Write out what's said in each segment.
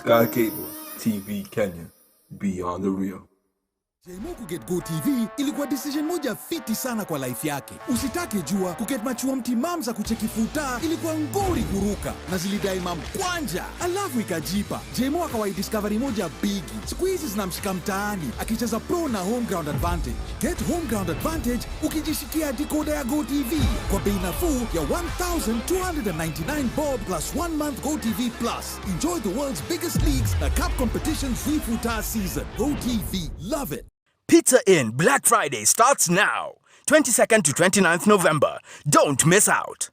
Sky Cable TV Kenya, beyond the real. Jemo kuget Go TV ilikuwa decision moja fiti sana kwa life yake. Usitake jua kuget machua mtimam za kucheki futa ilikuwa ngori kuruka na zilidai mam kwanja. Alafu ikajipa. Jemo akawai discovery moja bigi. Siku hizi zinamshika mtaani akicheza pro na home ground advantage. Get home ground advantage ukijishikia decoder ya Go TV kwa bei nafuu ya 1,299 bob plus 1 month Go TV plus. Enjoy the world's biggest leagues, a cup competition free futa season. Go TV, love it. Pizza Inn Black Friday starts now, 22nd to 29th November. Don't miss out.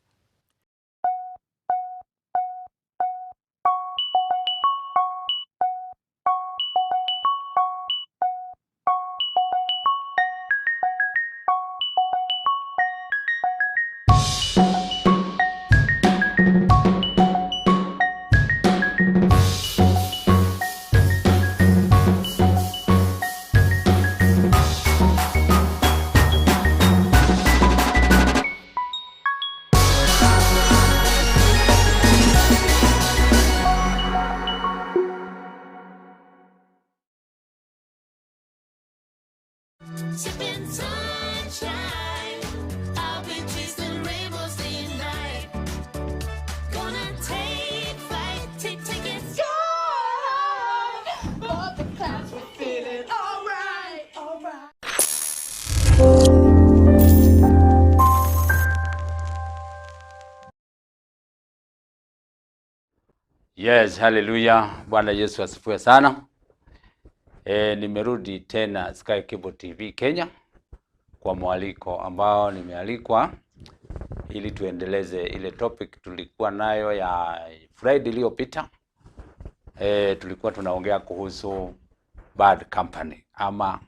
Sipping sunshine, I'll be chasing rainbows day and night. Gonna take flight, take it slow. But the clouds were feeling alright, alright. Yes, hallelujah. Bwana Yesu asifiwe sana. Nimerudi tena Sky Cable TV Kenya kwa mwaliko ambao nimealikwa ili tuendeleze ile topic tulikuwa nayo ya Friday iliyopita. Tulikuwa tunaongea kuhusu bad company ama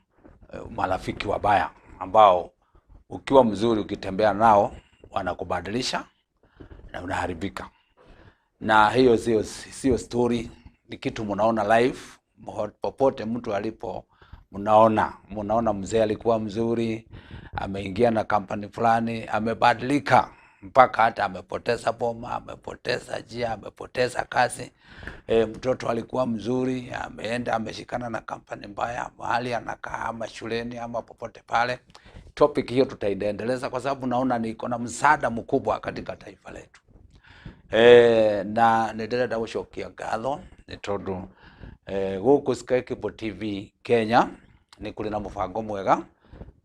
marafiki wabaya ambao ukiwa mzuri ukitembea nao wanakubadilisha na unaharibika. Na hiyo sio story, ni kitu mnaona live popote mtu alipo. Mnaona mzee alikuwa mzuri, ameingia na kampani fulani, amebadilika mpaka hata amepoteza boma, amepoteza njia, amepoteza kazi. Mtoto alikuwa mzuri, ameenda ameshikana na kampani mbaya, mahali anakaa ama shuleni ama popote pale. Topic hiyo tutaiendeleza kwa sababu naona niko na msaada mkubwa katika taifa letu. Na ndirenda gũcokia ngatho nĩ tondũ gũkũ Sky Cable TV Kenya nĩ kũrĩ na mũbango mwega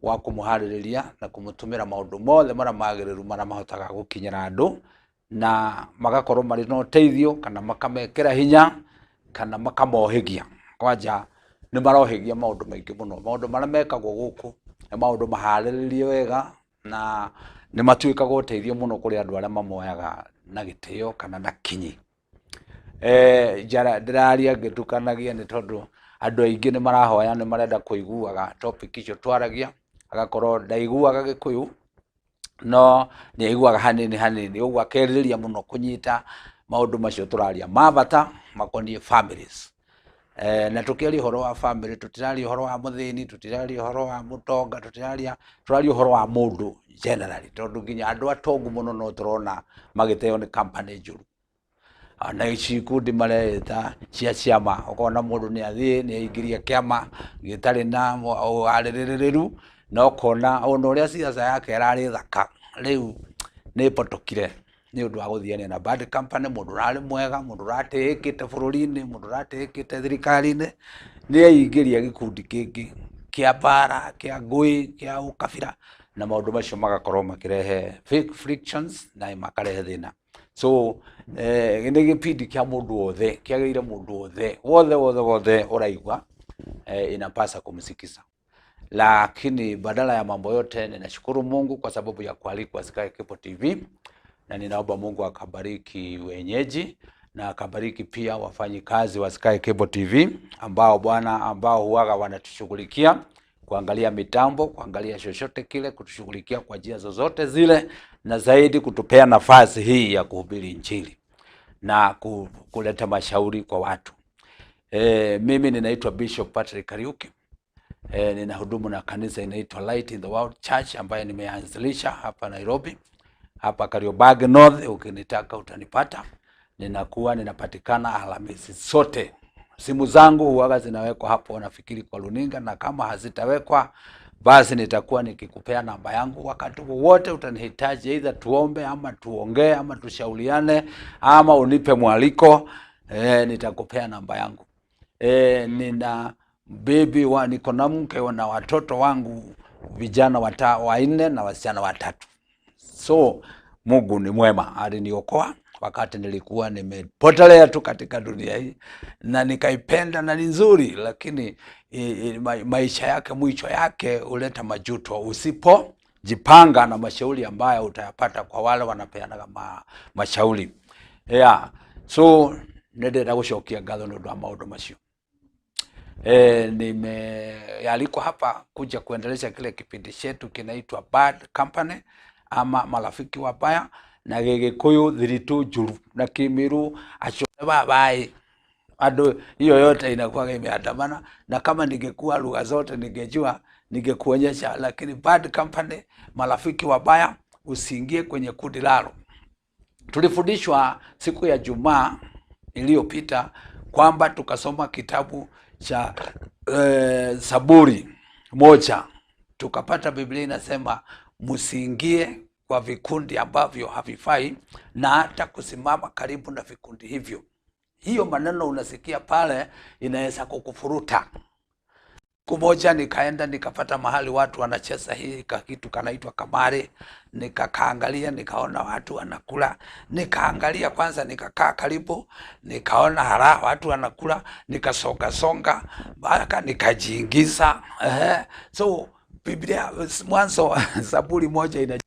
wa kũmũharĩrĩria na kũmũtũmĩra maũndũ mothe marĩa magĩrĩru marĩa mahotaga gũkinyĩra andũ na magakorwo marĩ na ũteithio kana makamekĩra hinya kana makamohĩgia. Kwanja nĩ marohĩgia maũndũ maingĩ mũno. Maũndũ marĩa mekagwo gũkũ nĩ maũndũ maharĩrĩrie wega na nĩ matuĩkaga ũteithio mũno kũrĩ andũ arĩa mamoyaga na gĩtĩo kana na kinyi. Ndĩraria ngĩtukanagia nĩ tondũ andũ aingĩ nĩ marahoya, nĩ marenda kũiguaga topic icio twaragia, agakorwo ndaiguaga Gĩkũyũ no nĩ aiguaga hanini, ũguo akerirĩria mũno kũnyita maũndũ macio tũraria ma bata makoniĩ families. Na tukĩaria ũhoro wa family, tutiraria ũhoro wa mũthĩni, tutiraria ũhoro wa mũtonga, turaria ũhoro wa mũndũ generally, tondũ nginya andũ atongu mũno no tũrona magĩteo nĩ company njũru. Na ici ikundi mareta cia ciama, ũkona mũndũ nĩ athiĩ nĩ aingĩria kĩama gĩtarĩ na ũharĩrĩrĩru, no kona ona ũrĩa siasa yake ĩrarĩ thaka rĩu nĩ potokire nĩ ũndũ wa gũthiania na bad company. Mũndũ ũrarĩ mwega, mũndũ ũratĩĩkĩte bũrũri-inĩ, mũndũ ũratĩĩkĩte thirikari-inĩ nĩ aingĩria gĩkundi kĩngĩ kĩa bara, kĩa ngũĩ, kĩa ũkabira, na maũndũ macio magakorwo makĩrehe fake frictions na makarehe thĩna. So nĩ gĩpindi kĩa mũndũ wothe, kĩagĩrĩire mũndũ wothe ũraigua inapasa kumsikiza. Lakini badala ya mambo yote ninashukuru Mungu kwa sababu ya kualikwa Sky Cable TV, na ninaomba Mungu akabariki wenyeji na akabariki pia wafanyikazi wa Sky Cable TV ambao huaga wanatushughulikia kuangalia mitambo, kuangalia chochote kile, kutushughulikia kwa njia zozote zile, na zaidi kutupea nafasi hii ya kuhubiri Injili na kuleta mashauri kwa watu. Mimi ninaitwa Bishop Patrick Kariuki. Ninahudumu na kanisa inaitwa Light in the World Church ambayo nimeanzilisha hapa Nairobi, hapa Kariuki North. Ukinitaka utanipata. Ninapatikana Alhamisi sote simu zangu huwaga zinawekwa hapo, nafikiri kwa runinga, na kama hazitawekwa basi nitakuwa nikikupea namba yangu wakati wowote utanihitaji, either tuombe ama tuongee ama tushauriane ama unipe mwaliko, nitakupea namba yangu. Nina baby niko na mke na watoto wangu vijana 4 na wasichana 3. So Mungu ni mwema, aliniokoa wakati nilikuwa nimepotelea tu katika dunia hii, na nikaipenda na ni nzuri, lakini maisha yake, mwisho yake uleta majuto usipojipanga na mashauri ambayo utayapata kwa wale wanapeana mashauri. So ndenda gũcokia ngatho nĩ ũndũ wa maũndũ macio. Nimealikwa hapa kuja kuendeleza kile kipindi chetu kinaitwa Bad Company ama marafiki wabaya, na Gĩgĩkũyũ thiritu njuru, na Kĩmĩrũ acore babaĩ. Ado hiyo yote inakuwa imeandamana, na kama ningekuwa lugha zote ningejua ningekuonyesha, lakini Bad Company, marafiki wabaya, usiingie kwenye kundi lao. Tulifundishwa siku ya Jumaa iliyopita kwamba tukasoma kitabu cha Zaburi 1, tukapata Biblia inasema msiingie kwa vikundi ambavyo havifai na hata kusimama karibu na vikundi hivyo. Hiyo maneno unasikia pale inaweza kukufuruta. Kumoja nikaenda nikapata mahali watu wanacheza hii kitu kanaitwa kamari, nikakaangalia nikaona watu wanakula, nikaangalia kwanza, nikakaa karibu, nikaona watu wanakula, nikasonga mpaka nikajiingiza. So Biblia Mwanzo Zaburi 1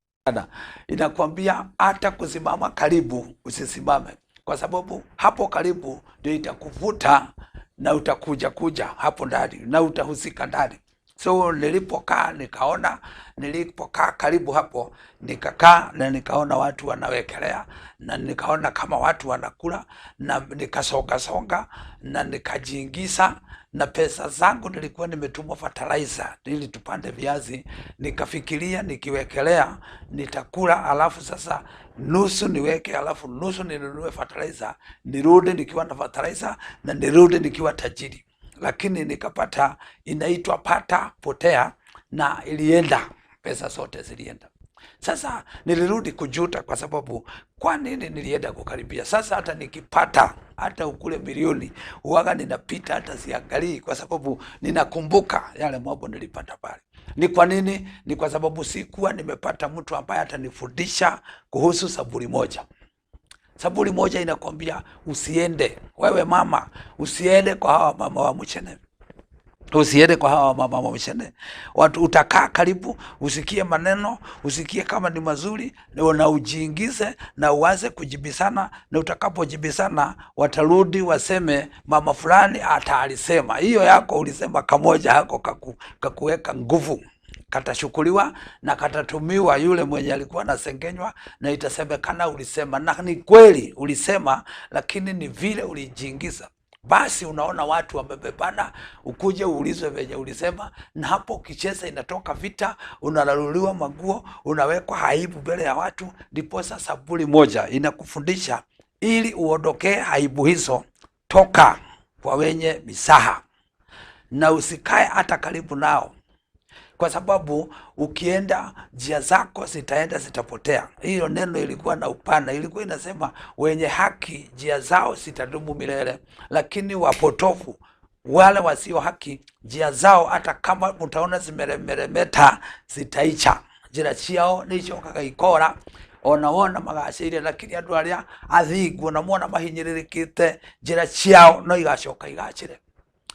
inakwambia hata kusimama karibu usisimame, kwa sababu hapo karibu ndio itakuvuta na utakuja hapo ndani na utahusika ndani. So nilipokaa karibu hapo, nikakaa na nikaona watu wanawekelea, na nikaona kama watu wanakula, na nikasonga na nikajiingiza, na pesa zangu nilikuwa nimetumwa fertilizer ili tupande viazi, nikafikiria nikiwekelea nitakula, alafu sasa nusu niweke, alafu nusu ninunue fertilizer, nirudi nikiwa na fertilizer na nirudi nikiwa tajiri. Lakini nikapata inaitwa pata potea, na ilienda, pesa zote zilienda. Sasa nilirudi kujuta, kwa sababu kwa nini nilienda kukaribia. Sasa hata nikipata hata ukule milioni huwaga ninapita, hata siangalii, kwa sababu ninakumbuka yale mambo nilipata pale. Ni kwa nini? Ni kwa sababu sikuwa nimepata mtu ambaye atanifundisha kuhusu Zaburi 1. Zaburi 1 inakwambia usiende, wewe mama, usiende kwa hawa mama wa mchene. Usiende kwa hawa mama wa mchene. Watu utakaa karibu, usikie maneno, usikie kama ni mazuri, na ujiingize na uanze kujibisana, na utakapojibisana watarudi waseme mama fulani alisema. Hiyo yako ulisema kamoja hako kakuweka nguvu, katashukuliwa na katatumiwa yule mwenye alikuwa nasengenywa, na itasemekana ulisema, na ni kweli ulisema, lakini ni vile ulijiingiza. Basi unaona watu wamebebana, ukuje uulizwe venye ulisema, na hapo kicheza inatoka vita, unalaluliwa maguo, unawekwa aibu mbele ya watu. Ndiposa Zaburi 1 inakufundisha ili uondokee aibu hizo, toka kwa wenye misaha na usikae hata karibu nao, kwa sababu ukienda njia zako zitapotea. Hiyo neno ilikuwa na upana, ilikuwa inasema wenye haki njia zao zitadumu milele, lakini wapotofu, wale wasio haki, njia zao hata kama mtaona zimeremeta zitaicha. Njira ciao nicokaga ikora, ona magacĩire, lakini andũ arĩa athingu onamona mahinyĩrĩrĩkĩte njĩra ciao no igacoka igacĩre.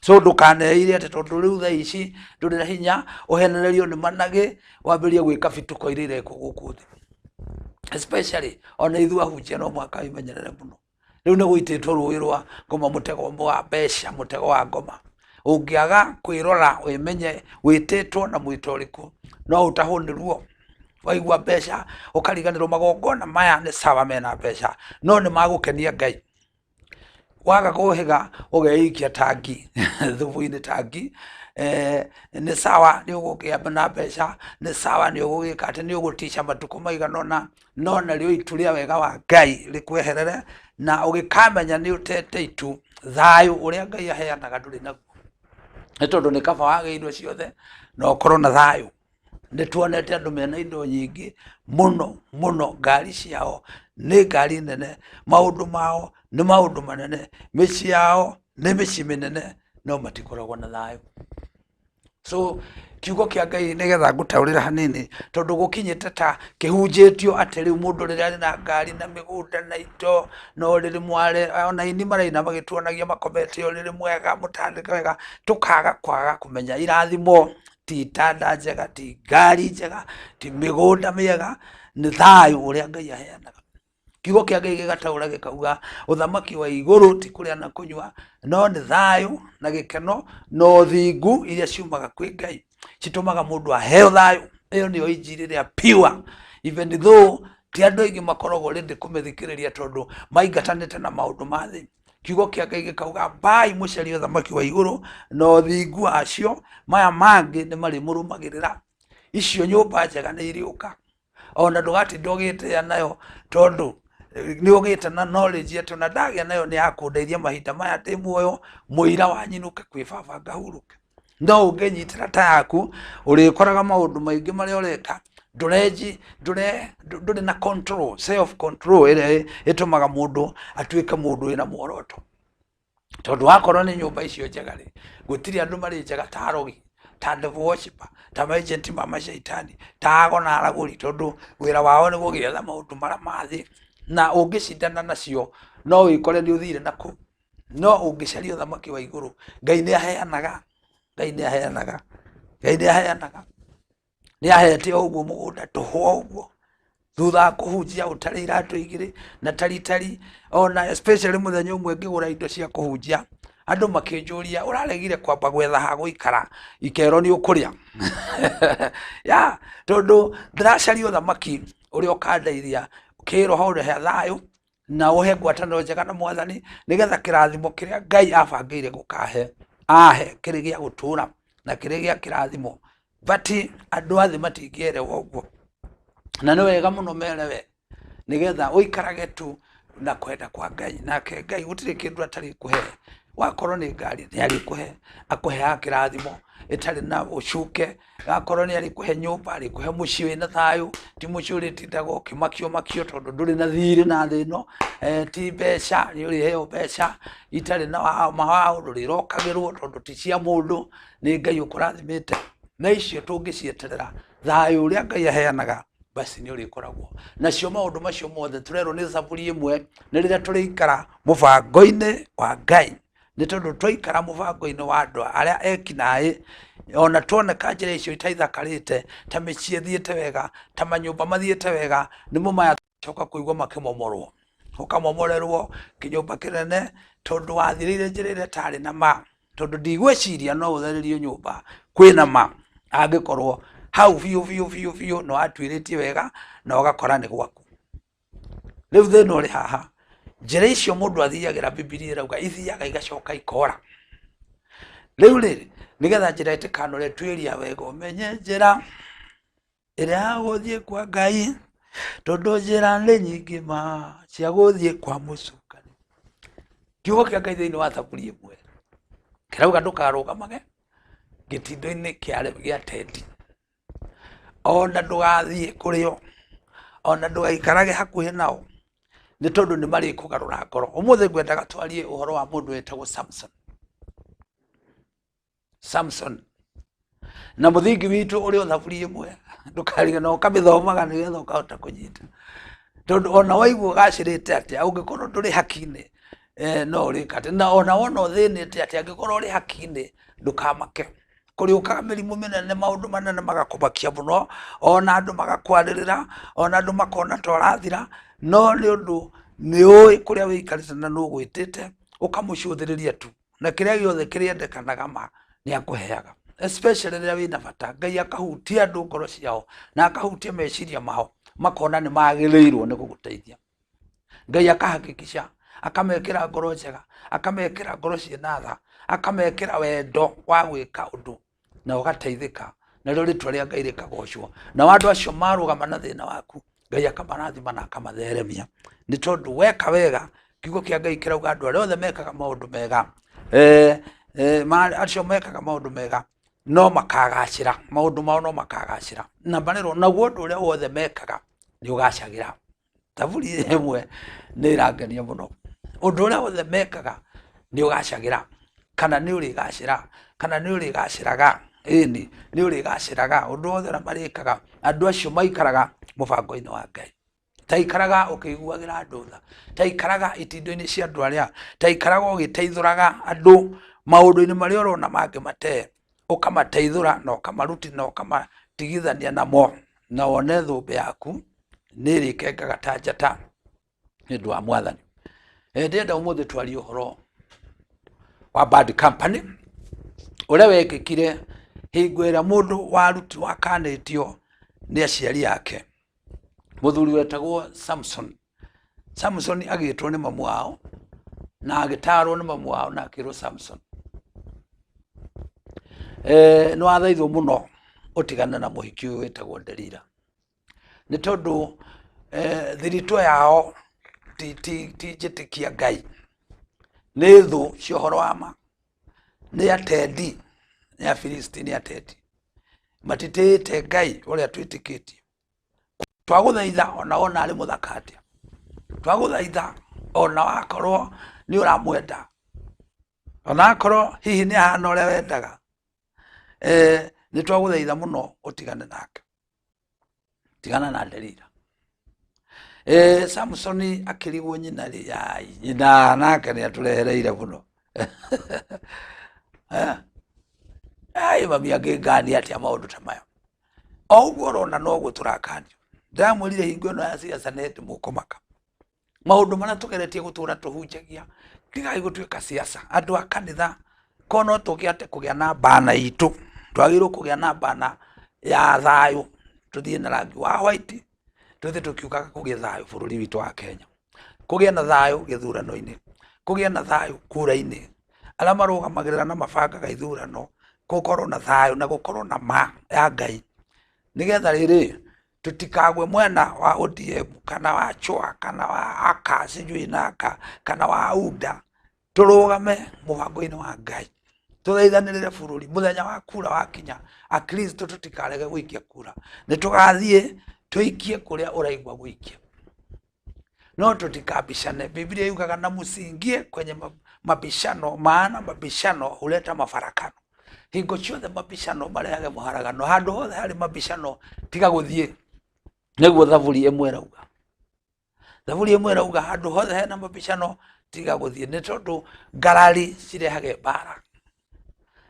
So ndukaneire ati tondu riu thaa ici nduri na hinya uhenererio ni manage wambirie gwika bituko irire guku thi, especially ona ithu ahunjia no mwaka imenyerere muno. Riu ni guititwo rui rwa ngoma, mutego wa mbeca, mutego wa ngoma. Ungiaga kwirora wimenye wititwo na mwitoriku no utahunirwo. Waigua mbeca ukariganirwo magongona maya ni sawa mena mbeca, no ni magukenia Ngai. Waga kuhiga ugeikia tangi thubu-ini tangi, ni sawa ni ugukiamba na mbeca, ni sawa ni ugugika ati ni ugutisha matuko maiganona, no na rio itu ria wega wa Ngai likweherere, na ugikamenya ni utete itu thayu uria Ngai aheanaga nduri naguo ni tondu ni kaba wage indo ciothe na ukorwo na thayu ni tuonete andu mena indo nyingi muno ngari ciao ni ngari nene maundu mao ni maundu manene mici yao ni mici minene no matikoragwo na thayu so kiugo kia Ngai nigetha ngutaurira hanini tondu gukinyite ta kihunjitio ati riu mundu riria ari na ngari na migunda na indo no riri mware ona ini maraina magituonagia makomete yo riri mwega mutandika wega tukaga kwaga kumenya irathimo ti itanda njega ti ngari njega ti migunda miega ni thayu uria Ngai aheanaga kiugo kia Ngai gigataura gikauga uthamaki wa iguru ti kuria na kunywa no ni thayu na gikeno no thingu iria ciumaga kwi Ngai citumaga mundu aheo thayu iyo niyo injiri ria pure even though ti andu aingi makoragwo rindi kumithikiriria tondu maingatanite na maundu ma thi kiugo kia Ngai gikauga mbai mucarie uthamaki wa iguru no thingu wacio maya mangi ni mari murumagirira icio nyumba njega ni iriuka ona ndugati ndogite nayo tondu ni ugite na knowledge yetu na ndagia nayo ni akundeithia mahinda maya ndi muoyo muira wanyinuke kwi baba ngahuruke no ungenyitira ta yaku urikoraga maundu maingi mari ureka ndure na control self control ire itumaga mundu atuike mundu ina muoroto tondu wakorwo ni nyumba icio njega ri gutiri andu mari njega ta arogi ta devil worshiper ta agent ma mashaitani ta agona araguri tondu wira wao ni gugietha maundu mara mathi na ungicindana nacio no wikore ni uthire naku no ungicaria uthamaki wa iguru Ngai ni aheanaga ni ahete uguo mugunda tuho uguo thutha kuhunjia utari iratu igiri na tari ona especially muthenya umwe ngigura indo cia kuhunjia andu makinjuria uraregire kwamba gwetha ha guikara ikero ni ukuria ya tondu ndiracaria uthamaki uria ukandeithia kiroho uri he thayu na uhe ngwataniro njega na mwathani nigetha kirathimo kiria Ngai abangire gukahe ahe kiri gia gutura na kiri gia kirathimo bati andu athi matingierewa uguo na ni wega muno merewe nigetha uikarage tu na kwenda kwa Ngai nake Ngai gutiri kindu atari kuhe wakorwo ni ngari ni ari kuhe akuhe kirathimo itari na ucuke akorwo ni ari kuhe nyumba ari kuhe mucii wina thayu ti mucii uri tindago kimakio tondu nduri na thiri na thino ti mbeca ni uri heo mbeca itari na mawao nduri rokagirwo tondu ti cia mundu ni Ngai ukurathimite na icio tungicieterera thayu uria Ngai aheanaga basi ni uri koragwo nacio maundu macio mothe turero ni thaburi imwe ni riria turiikara mubango-ini wa Ngai ni tondu twaikara mubango-ini wa andu aria ekinai ona tuoneka njira icio itaithakarite ta micii thiete wega ta manyumba mathiete wega nimo maya coka kuigua makimomorwo ukamomorerwo kinyumba kinene tondu wathirire njira iria tari na ma tondu ndigwiciria no utheririo nyumba kwina ma angikorwo hau biu no atwiritie wega na ugakora ni gwaku riu thina uri haha njira icio mundu athiagira Biblia irauga ithiaga igacoka ikora riu riri nigetha njira itikanore twiria wega umenye njira iria guthie kwa Ngai tondu njira ni nyingi ma cia guthie kwa mucukani kiugo kia Ngai thiini wa thaburi imwe kirauga ndukarũgamage gĩtindo-inĩ gĩa tendi ona ndũgathiĩ kũrĩo ona ndũgaikarage hakuhĩ nao nĩ tondũ nĩ marĩ kũgarũra ngoro ũmũthĩ ngwendaga twarie ũhoro wa mũndũ wetagwo Samson na mũthingi witũ ũrĩ thaburi ĩmwe ndũkarigana ũkamĩthomaga nĩgetha ũkahota kũnyita tondu ona waigua gacirĩte atĩa ũngĩkorwo ndũrĩ haki-inĩ no ũrĩkate na ona wona ũthĩnĩte atĩa angĩkorwo ũrĩ haki-inĩ ndũkamake kuriukaga mĩrimũ mĩnene maũndũ manene magakũmakia mũno ona andũ magakwarĩrĩra ona andũ makona ta ũrathira no nĩ ũndũ nĩ ũĩ kũrĩa wĩikarĩte na nĩ ũgwĩtĩte ũkamũcũthĩrĩria tu na kĩrĩa gĩothe kĩrĩendekanaga ma nĩ akũheaga especially rĩrĩa wĩna bata Ngai akahutia andũ ngoro ciao na akahutia meciria mao makona nĩ magĩrĩirwo nĩ gũgũteithia Ngai akahakikisha akamekĩra ngoro njega akamekĩra ngoro ciĩna tha akamekĩra wendo wa gwĩka ũndũ na ũgateithĩka na rĩo rĩtwa rĩa Ngai rĩkagocwo na andũ acio marũgama na thĩna waku Ngai akamarathima na akamatheremia nĩ tondũ weka wega kiugo kĩa Ngai kĩrauga andũ arĩa othe mekaga maũndũ mega acio mekaga maũndũ mega no makagacĩra, maũndũ mao no makagacĩra, na mbarĩrwo naguo ũndũ ũrĩa wothe mekaga nĩ ũgacagĩra. Thaburi ĩmwe nĩ ĩrangenia mũno, ũndũ ũrĩa wothe mekaga nĩ ũgacagĩra, kana nĩ ũrĩgacĩra, kana nĩ ũrĩgacĩraga, ĩni nĩ ũrĩgacĩraga. Ũndũ wothe ũrĩa marĩkaga, andũ acio maikaraga mũbango-inĩ wa Ngai. Ta ikaraga ũkĩiguagĩra andũ tha, ta ikaraga itindo-inĩ cia andũ arĩa, ta ikaraga ũgĩteithũraga andũ maũndũ-inĩ marĩa ũrona mangĩmate, ũkamateithũra na ũkamaruti na ũkamatigithania namo, na wone thũmbĩ yaku nĩ ĩrĩkengaga ta njata nĩ ũndũ wa Mwathani. Ndĩrenda ũmũthĩ twarie ũhoro wa bad company ũrĩa wekĩkire hingo ĩrĩa mũndũ wakanĩtio nĩ aciari ake. Mũthuri wetagwo Samson. Samson agĩtwo nĩ mamu wao na agĩtarwo nĩ mamu wao na akĩrwo Samson, nĩ wathaithwo mũno ũtigane na mũhiki ũyũ wetagwo Delila, nĩ tondũ thiritũ yao ti njĩtĩkia Ngai, nĩ thũ cia ũhoro wa ma, nĩ atendi, nĩ Afilisti, nĩ atendi, matitĩĩte Ngai ũrĩa twĩtĩkĩtie. Twagũthaitha ona arĩ mũthaka atĩa, twagũthaitha ona wakorwo nĩ ũramwenda, ona akorwo hihi nĩ ahana ũrĩa wendaga, nĩ twagũthaitha mũno ũtigane nake, tigana na Delila. Samsoni akĩrigwo nyina rĩ, nyina nake nĩ atũrehereire mũno. Mami angĩngania atĩa maũndũ ta maya, o ũguo ũrona noguo tũrakanio. Ndamwĩrire hingo ĩno ya ciaca nĩ mũkũmaka, maũndũ marĩa tũgeretie gũtũra tũhunjagia tigai gũtuĩka ciaca. Andũ a kanitha ko no tũgĩate kũgĩa na bana itũ, twagĩrĩirwo kũgĩa na bana ya thayũ, tũthiĩ na rangi wa white, tũthiĩ tũkiugaga kũgĩa thayũ bũrũri witũ wa Kenya, kũgĩa na thayũ gĩthurano-inĩ, kũgĩa na thayũ kura-inĩ, arĩa marũgamagĩrĩra na mabangaga ithurano, gũkorwo na thayũ na gũkorwo na ma ya Ngai, nĩgetha rĩrĩ tutikagwe mwena wa ODM kana wa Chua kana wa Aka sijui naka kana wa UDA, turugame mũbango-inĩ wa Ngai, tũthaithanĩrĩre bũrũri. Mũthenya wa kura wakinya, akristo tutikarege gũikia kura, nĩ tũgathiĩ tũikie kũrĩa ũraigua gũikia, no tutikabishane. Biblia yugaga na msiingie kwenye mabishano, maana mabishano huleta mafarakano. Hingo ciothe mabishano marehaga mũharagano, handũ hothe harĩ mabishano tiga gũthiĩ. Nĩguo Thaburi ĩmwe ĩrauga, Thaburi ĩmwe ĩrauga handũ hothe hena mabishano tiga gũthiĩ, nĩ tondũ ngarari cirehage mbara,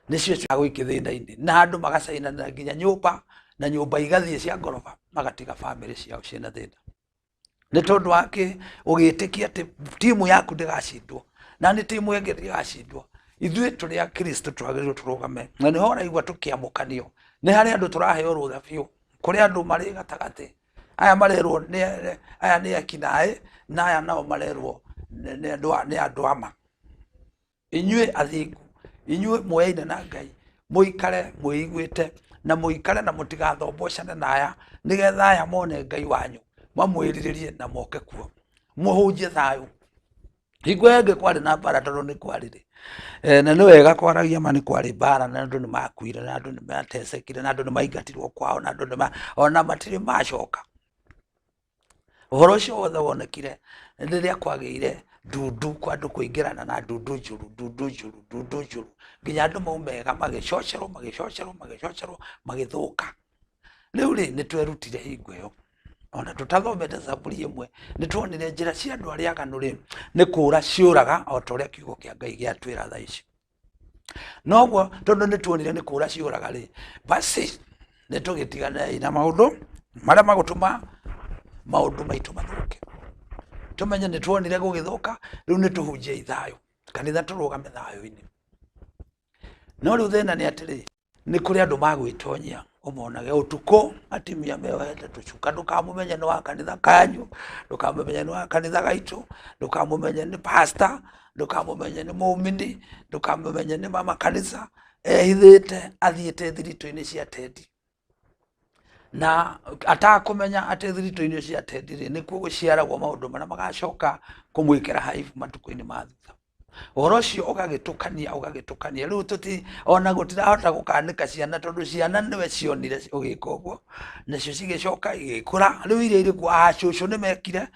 nĩcio ciagũikia thĩna-inĩ, na andũ magacainanĩra nginya nyũmba, na nyũmba igathiĩ cia ngoroba, magatiga bamĩrĩ ciao ciĩna thĩna. Nĩ tondũ wake ũgĩtĩkia atĩ timu yaku ndĩgacindwo na nĩ timu ĩngĩ ndĩgacindwo. Ithuĩ tũrĩ a Kristo twagĩrĩirwo tũrũgame, na nĩho ũraigua tũkĩamũkanio. Nĩ harĩ andũ tũraheo rũtha biũ, kũrĩ andũ marĩ gatagatĩ, aya marerwo aya nĩ ekinaĩ na aya nao marerwo nĩ andũ ama. Inyuĩ athingu, inyuĩ muoyaine na Ngai, mũikare mwĩiguĩte na mũikare na mũtigathombocane na aya, nĩgetha aya mone Ngai wanyu mamwĩrirĩrie na moke kuo, mũhunjie thayũ. Hingo ĩngĩ kwarĩ na mbara, tondũ nĩ kwarĩ na nĩ wega kwaragia ma nĩ kwarĩ mbara, na andũ nĩ makuire, na andũ nĩ matecekire, na andũ nĩ maingatirwo kwao, na andũ ona matirĩ macoka. Ũhoro ũcio wothe wonekire rĩrĩa kwagĩire ndundu, kwa andũ kũingĩrana na ndundu njũru, nginya andũ maumega magĩcocerwo magĩthũka. Rĩu rĩ nĩ twerutire hingo ĩyo, ona tũtathomete Thaburi ĩmwe, nĩ tuonire njĩra cia andũ arĩa aganu rĩ nĩ kũũra ciũraga, o ta ũrĩa kiugo kĩa Ngai gĩatwĩra thaa ici. Noguo tondũ nĩ tuonire nĩ kũũra ciũraga rĩ, basi nĩ tũgĩtiganai na maũndũ marĩa magũtũma maũndũ maitũ mathũke. Tũmenye nĩ tuonire gũgĩthũka, rĩu nĩ tũhunjie thayũ, kanitha tũrũgame thayũ-inĩ. No rĩu thĩna nĩ atĩrĩ, nĩ kũrĩ andũ magwĩtonyia, ũmonage ũtukũ atimia meohete tũcuka, ndũkamũmenye nĩ wa kanitha kanyu, ndũkamũmenye nĩ wa kanitha gaitũ, ndũkamũmenye nĩ pastor, ndũkamũmenye nĩ mũmini, ndũkamũmenye nĩ mama kanitha, ehithĩte athiĩte thiritũ-inĩ cia tendi. na atakumenya ati thirito-ini cia tendire nikuo guciaragwo maundu maria magacoka kumwikira haifu matuku-ini ma thutha. Uhoro ucio ugagitukania riu tuti ona gutirahota gukanika ciana tondu ciana niwe cionire ugika uguo nacio cigicoka igikura riu iria iriku cucu ni mekire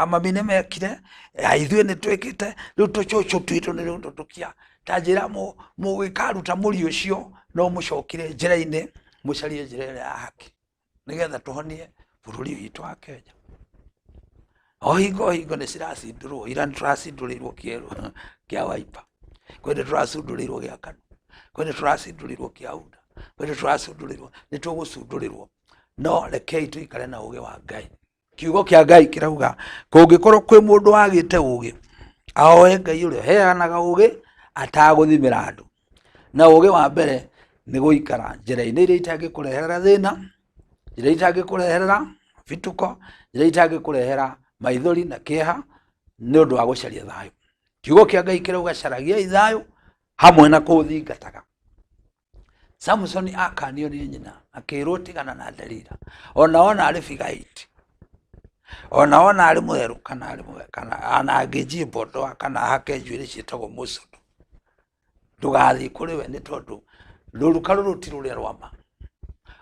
mami ni mekire ithuĩ ni twikite riu tucucu twitu ni riu tutukia ta njira mugikaruta muri ucio no mucokire njira-ini mucarie njira ĩrĩa ya haki nigetha tuhonie bururi witu wa Kenya. Ohingo nĩ ciracindũrwo ira nĩ tũracindũrĩirwo kĩero kĩa Wiper, kwĩna tũracindũrĩirwo gĩa KANU, kwĩna tũracindũrĩirwo kĩa UDA, kwĩna tũracindũrĩirwo nĩ tũgũcindũrĩrwo no rekei tũikare na ũgĩ wa Ngai. Kiugo kĩa Ngai kĩrauga kũngĩkorwo kwĩ mũndũ wagĩte ũgĩ ahoe Ngai ũrĩa heanaga ũgĩ atagũthimĩra andũ, na ũgĩ wa mbere nĩ gũikara njĩra-inĩ iria itangĩkũrehera thĩna, njĩra itangĩkũrehera vituko, njĩra itangĩkũrehera maithori na kĩeha nĩ ũndũ wa gũcaria thayũ. Kiugo kĩa Ngai kĩrauga caragiai thayũ hamwe na kũũthingataga. Samson akanio nĩ nyina akĩrwo tigana na Delila, ona arĩ bigaiti, ona arĩ mũtheru kana angĩnjie mbondo kana hake njuĩrĩ ciĩtagwo mũcodo, ndũgathiĩ kũrĩ we nĩ tondũ rũruka rũrũ ti rũrĩa rwa ma.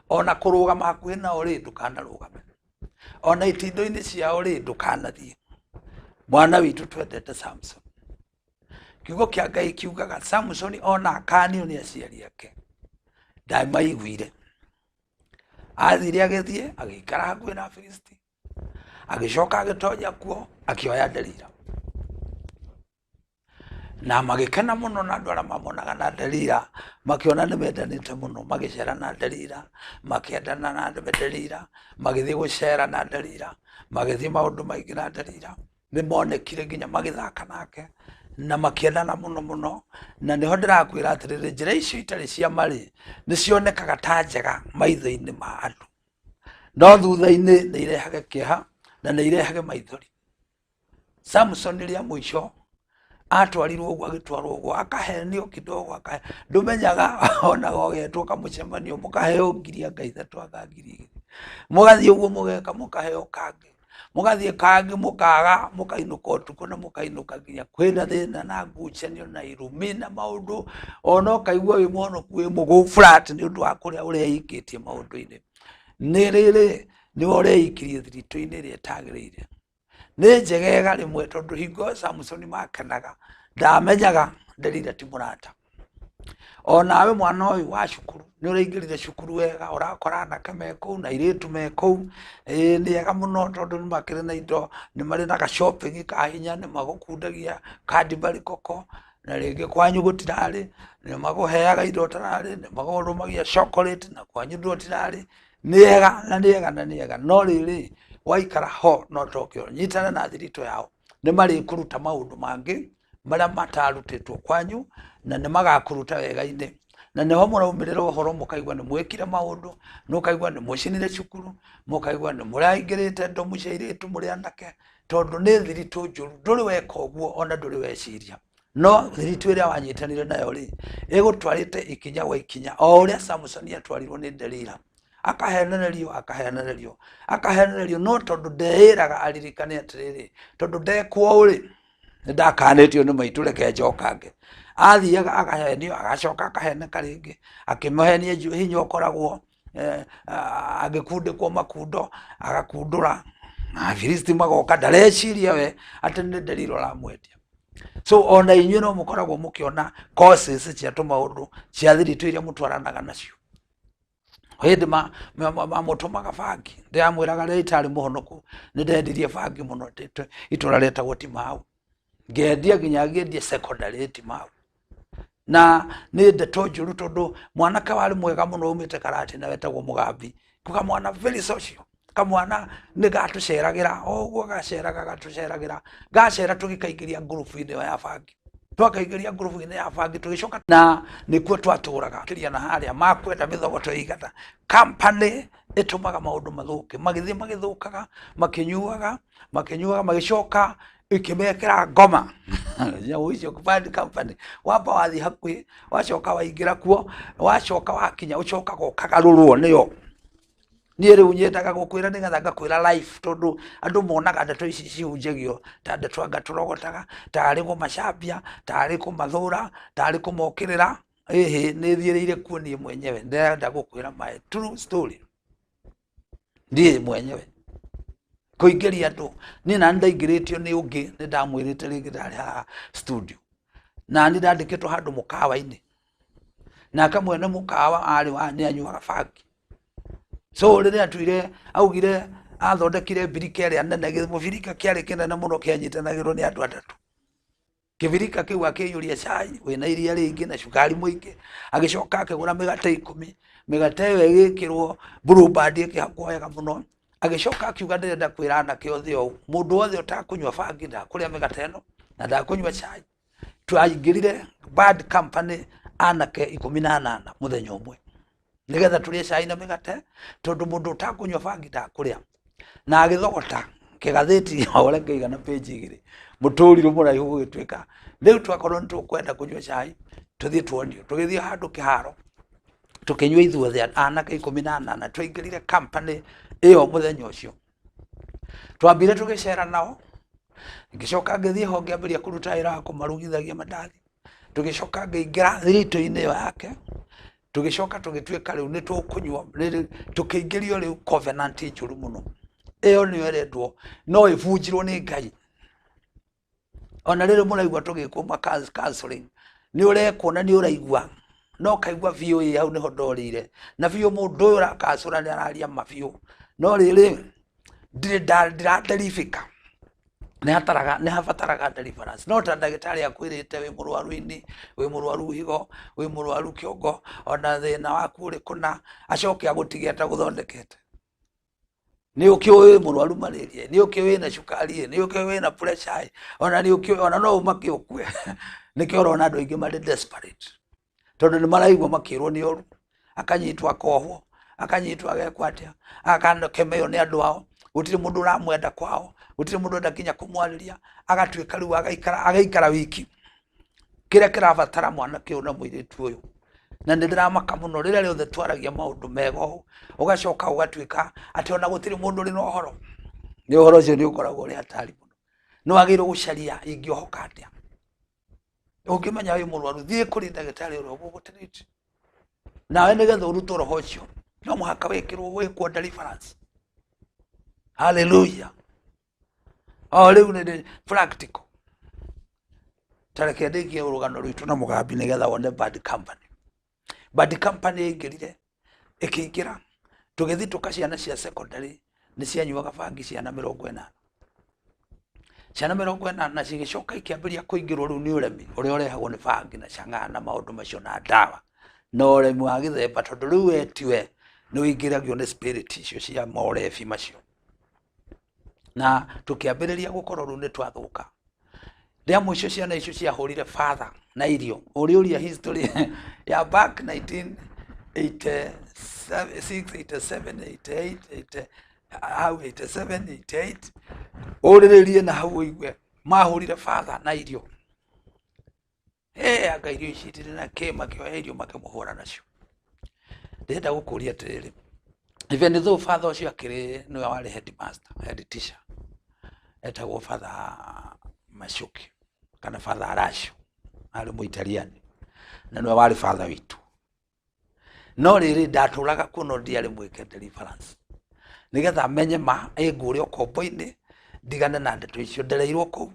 Ona kũrũgama hakuhĩ nao rĩ ndũkanarũgame, ona itindo-inĩ ciao rĩ ndũkanathiĩ. Mwana witũ twendete Samson. Kiugo kĩa Ngai kiugaga Samson ona akanio nĩ aciari ake ndamaiguire, athire agĩthiĩ agĩikara hakuhĩ na Filisti, agĩcoka agĩtonya kuo akĩoya Delila, na magĩkena mũno na andũ arĩa mamonaga na Delila makĩona nĩ mendanĩte mũno, magĩcera na Delila, makĩendana na Delila, magĩthiĩ gũcera na Delila, magĩthiĩ maũndũ maingĩ na Delila, nĩ monekire nginya magĩthaka nake na makĩendana mũno mũno. Na nĩho ndĩrakwĩra atĩrĩrĩ, njĩra icio itarĩ cia marĩ nĩ cionekaga ta njega maitho-inĩ ma andũ, no thutha-inĩ nĩ irehage kĩeha na nĩ irehage maithori. Samson rĩa mũico atwarirwo ũguo agĩtwarwo ũguo akahenio kidogo, ndũmenyaga ona gogetwo kamũcemanio mũkaheo ngiri anga ithatũ anga ngiri igĩrĩ, mũgathiĩ ũguo mũgeka mũkaheo kangĩ, mũgathiĩ kangĩ mũkaga, mũkainũka ũtukũ na mũkainũka nginya kwĩna thĩna na ngucanio na irumi na maũndũ, ona ũkaigua wĩ mũhonoku wĩ mũgũ flat nĩ ũndũ wa kũrĩa ũreikĩtie maũndũ-inĩ. Nĩ rĩrĩ nĩwe ũreikirie thiritũ-inĩ ĩrĩa ĩtagĩrĩire. Nĩ njegega rĩmwe tondũ hingo Samson makenaga ndamenyaga Delila ti mũrata. Onawe mwana ũyũ wa cukuru nĩ ũraingĩrire cukuru wega, ũrakora anake me kũu na airĩtu me kũu, nĩ ega mũno tondũ nĩ makĩrĩ na indo, nĩ marĩ na ga-shopping ka hinya, nĩ magũkundagia Cadbury koko, na rĩngĩ kwanyu gũtirarĩ nĩ magũheaga indo ũtararĩ, nĩ magũrũmagia chocolate na kwanyu ndũtirarĩ. Nĩ ega na nĩ ega na nĩ ega, no rĩrĩ waikara ho no toke nyitana na thirito yao nĩ marĩ kũruta maũndũ mangĩ marĩa matarutĩtwo kwanyu na nĩ magakũruta wega-inĩ, na nĩho mũraumĩrĩra ũhoro mũkaigua nĩ mwĩkire maũndũ, mũkaigua nĩ mũcinire cukuru, mũkaigua nĩ mũraingĩrĩte ndomu cia airĩtu mũrĩ anake, tondũ nĩ thiritũ njũru. Ndũrĩ weka ũguo ona ndũrĩ weciria, no thiritũ ĩrĩa wanyitanire nayo rĩ ĩgũtwarĩte ikinya gwa ikinya, o ũrĩa Samson atwarirwo nĩ Delila akahenererio no tondũ ndeĩraga aririkane atĩrĩrĩ, tondũ ndekwo rĩ ndakanĩtio nĩ maitũ reke njokange. Athiaga akahenio agacoka akaheneka rĩngĩ, akĩmũhenia hinya ũkoragwo agĩkundĩkwo makundo agakundũra, na Filisti magoka ndareciria we atĩ nĩ Delila ũramwendia. So ona inyuĩ no mũkoragwo mũkĩona causes cia tũmaũndũ cia thiritũ iria mũtwaranaga nacio. Hĩndĩ mamũtũmaga bangi, ndĩramwĩraga rĩrĩa itarĩ mũhonoku nĩ ndendirie bangi mũno itũra rĩetagwo Timau, ngĩendia nginya ngĩendia secondary Timau, na nĩ ndeto njũru tondũ mwanake warĩ mwega mũno umĩte Karati na wetagwo Mũgambi, kuga mwana very social, kamwana nĩ gatũceragĩra o ũguo gatũceragĩra, gacera tũgĩkaingĩria ngurubu-inĩ ya bangi, twakaingĩria ngurubu-inĩ ya bangi tũgĩcoka na nĩkuo twatũraga kĩria na harĩa makwenda mĩthogoto ĩigana. Company ĩtũmaga maũndũ mathũke, magĩthiĩ magĩthũkaga, makĩnyuaga magĩcoka ikĩmekĩra ngoma icio bad company, wamba wathiĩ hakuhĩ wacoka waingĩra kuo, wacoka wakinya ũcokaga ũkagarũrwo nĩyo niä rä u nyendaga gå kwä ra nä getha ngakwä ra tondå andå monaga ndeto ici cihunjagio ta ndeto anga tå rogotaga tarä gå macambia tarä kå mathå ra tarä kå mokä rä ra ä nä thiä rä ire kuo niä mwenyewe ndärenda gå kwä ra my true story ndiä mwenyewe kå ingä ria andå niä na nä ndaingä rä tio nä å ngä nä ndamwä rä te rä ngä ndarä haha studio na nä ndandä kä two handå må kawa-inä na akamwene må kawa arä wa nä anyuaga bangi so rä rä atuire augire athondekire mbirika ä rä a nene må birika kä arä kä nene må no kä anyitanagä rwo nä andå atatå kä birika kä u akä yå ria cai wä na iria rä ingä na cukari må ingä agä coka akä gå ra mä gate 10 mä gate ä yo ä gä kä rwo ä kä hakwo wega må no agä coka akiuga ndä renda kwä ra anake othe å må ndå othe å takå nyua bangi ndakå rä a mä gate ä no na ndakå nyua cai twaingä rire bad company anake 18 må thenya å mwe nä getha tå rä cai na mä gate tondå må ndå å takå nyua bangi ndakå rä a na agä thogota kä gathä ti o rä kä igana page 2 må tå rirå må raihu gå gä tuä ka rä u twakorwo nä tå kwenda kå nyua cai tå thiä tuonio tå gä thiä handå kä haro tå kä nyua ithuothe anake 18 twaingä rire company ä yo må thenya å cio twambire tå gä cera nao ngä coka ngä thiä ho ngä ambä ria kå ruta wä ra wa kå marugithagia mandathi tå gä coka ngä ingä ra thirito-inä ä yo yake tå gä coka tå gä tuä ka rä u nä tå kå nyua tå kä ingä rio rä u covenant njå ru må no ä yo nä yo ärendwo no ä bunjirwo nä Ngai ona rä rä må raigua tå gä kwo nä å rekwo na nä å raigua no kaigua biå ä hau nä ho ndorä ire na biå må ndå å yå rakacå ra nä araria ma biå no rä rä ndiraderibä ka nä habataraga deliverance no ta ndagä tarä akwä rä te wä må rwaru-inä wä må rwaru higo wä må rwaru kä ongo ona thä na waku rä kå na acoke agå tigia ta gå thondekete nä å kä å wä må rwaru marä nä å kä wä na cukari nä å kä wä na pressure ona nä å kä ona no å makä å kue nä kä orona andå aingä marä desperate tondå nä maraigua makä rwo nä oru akanyitwo akohwo akanyitwo agekwo atä akakemeo nä andå ao gå tirä må ndå å ramwenda kwao gå tirä må ndå enda kinya kå mwarä ria agatuä ka rä u agaikara wiki kä rä a kä rabatara mwanake å na må irä tu å yå na nä ndä ramaka må no rä rä a rä othe twaragia maå ndå mega å å gacoka å gatuä ka atä ona gå tirä må ndå rä na å horo nä å horo å cio nä å koragwo rä hatari må no no agä rwo gå caria ingä ohoka atä a å ngä menya wä må rwaru thiä kå rä ndagä tarä å rä a å gå tä rä te nawe nä getha å rutwo roho å cio no må haka wä kä rwo wä kwo deliverance haleluya o rä u nä practical tareke ndä gie å rå gano rwitå na må gambi nä getha wone bad company ingä rire ä kä ingä ra tå gä thiä tå ka ciana cia secondary nä cianyuaga bangi ciana 80 ciana 80 cigä coka ikä ambä ria kå ingä rwo rä u nä å remi å rä a å rehagwo nä bangi na cang'aa na maå ndå macio na ndawa na å remi wa gä themba tondå rä u wetiwe nä wä ingä ragio nä spirit icio cia morebi macio na tå kä ambä rä ria gå korwo rä u nä twathå ka rä a må icio ciana icio ciahå rire father na irio å rä å ria history ya back 1986 87 88 hau 87 88 å rä rä rie na hau å igue mahå rire father na irio anga irio ici itirä na kä makä oya irio makä må hå ra nacio ndärenda gå kå ria atä rä rä even though father å cio akä rä nä we warä head teacher etagwo father Macuki kana father Rasho arä må italiani na nä we warä father witå no rä rä ndatå raga kuo no ndiarä mwä ke deliverance nä getha menye ma ä ngå rä o kombo-inä ndigane na ndeto icio ndereirwo kå u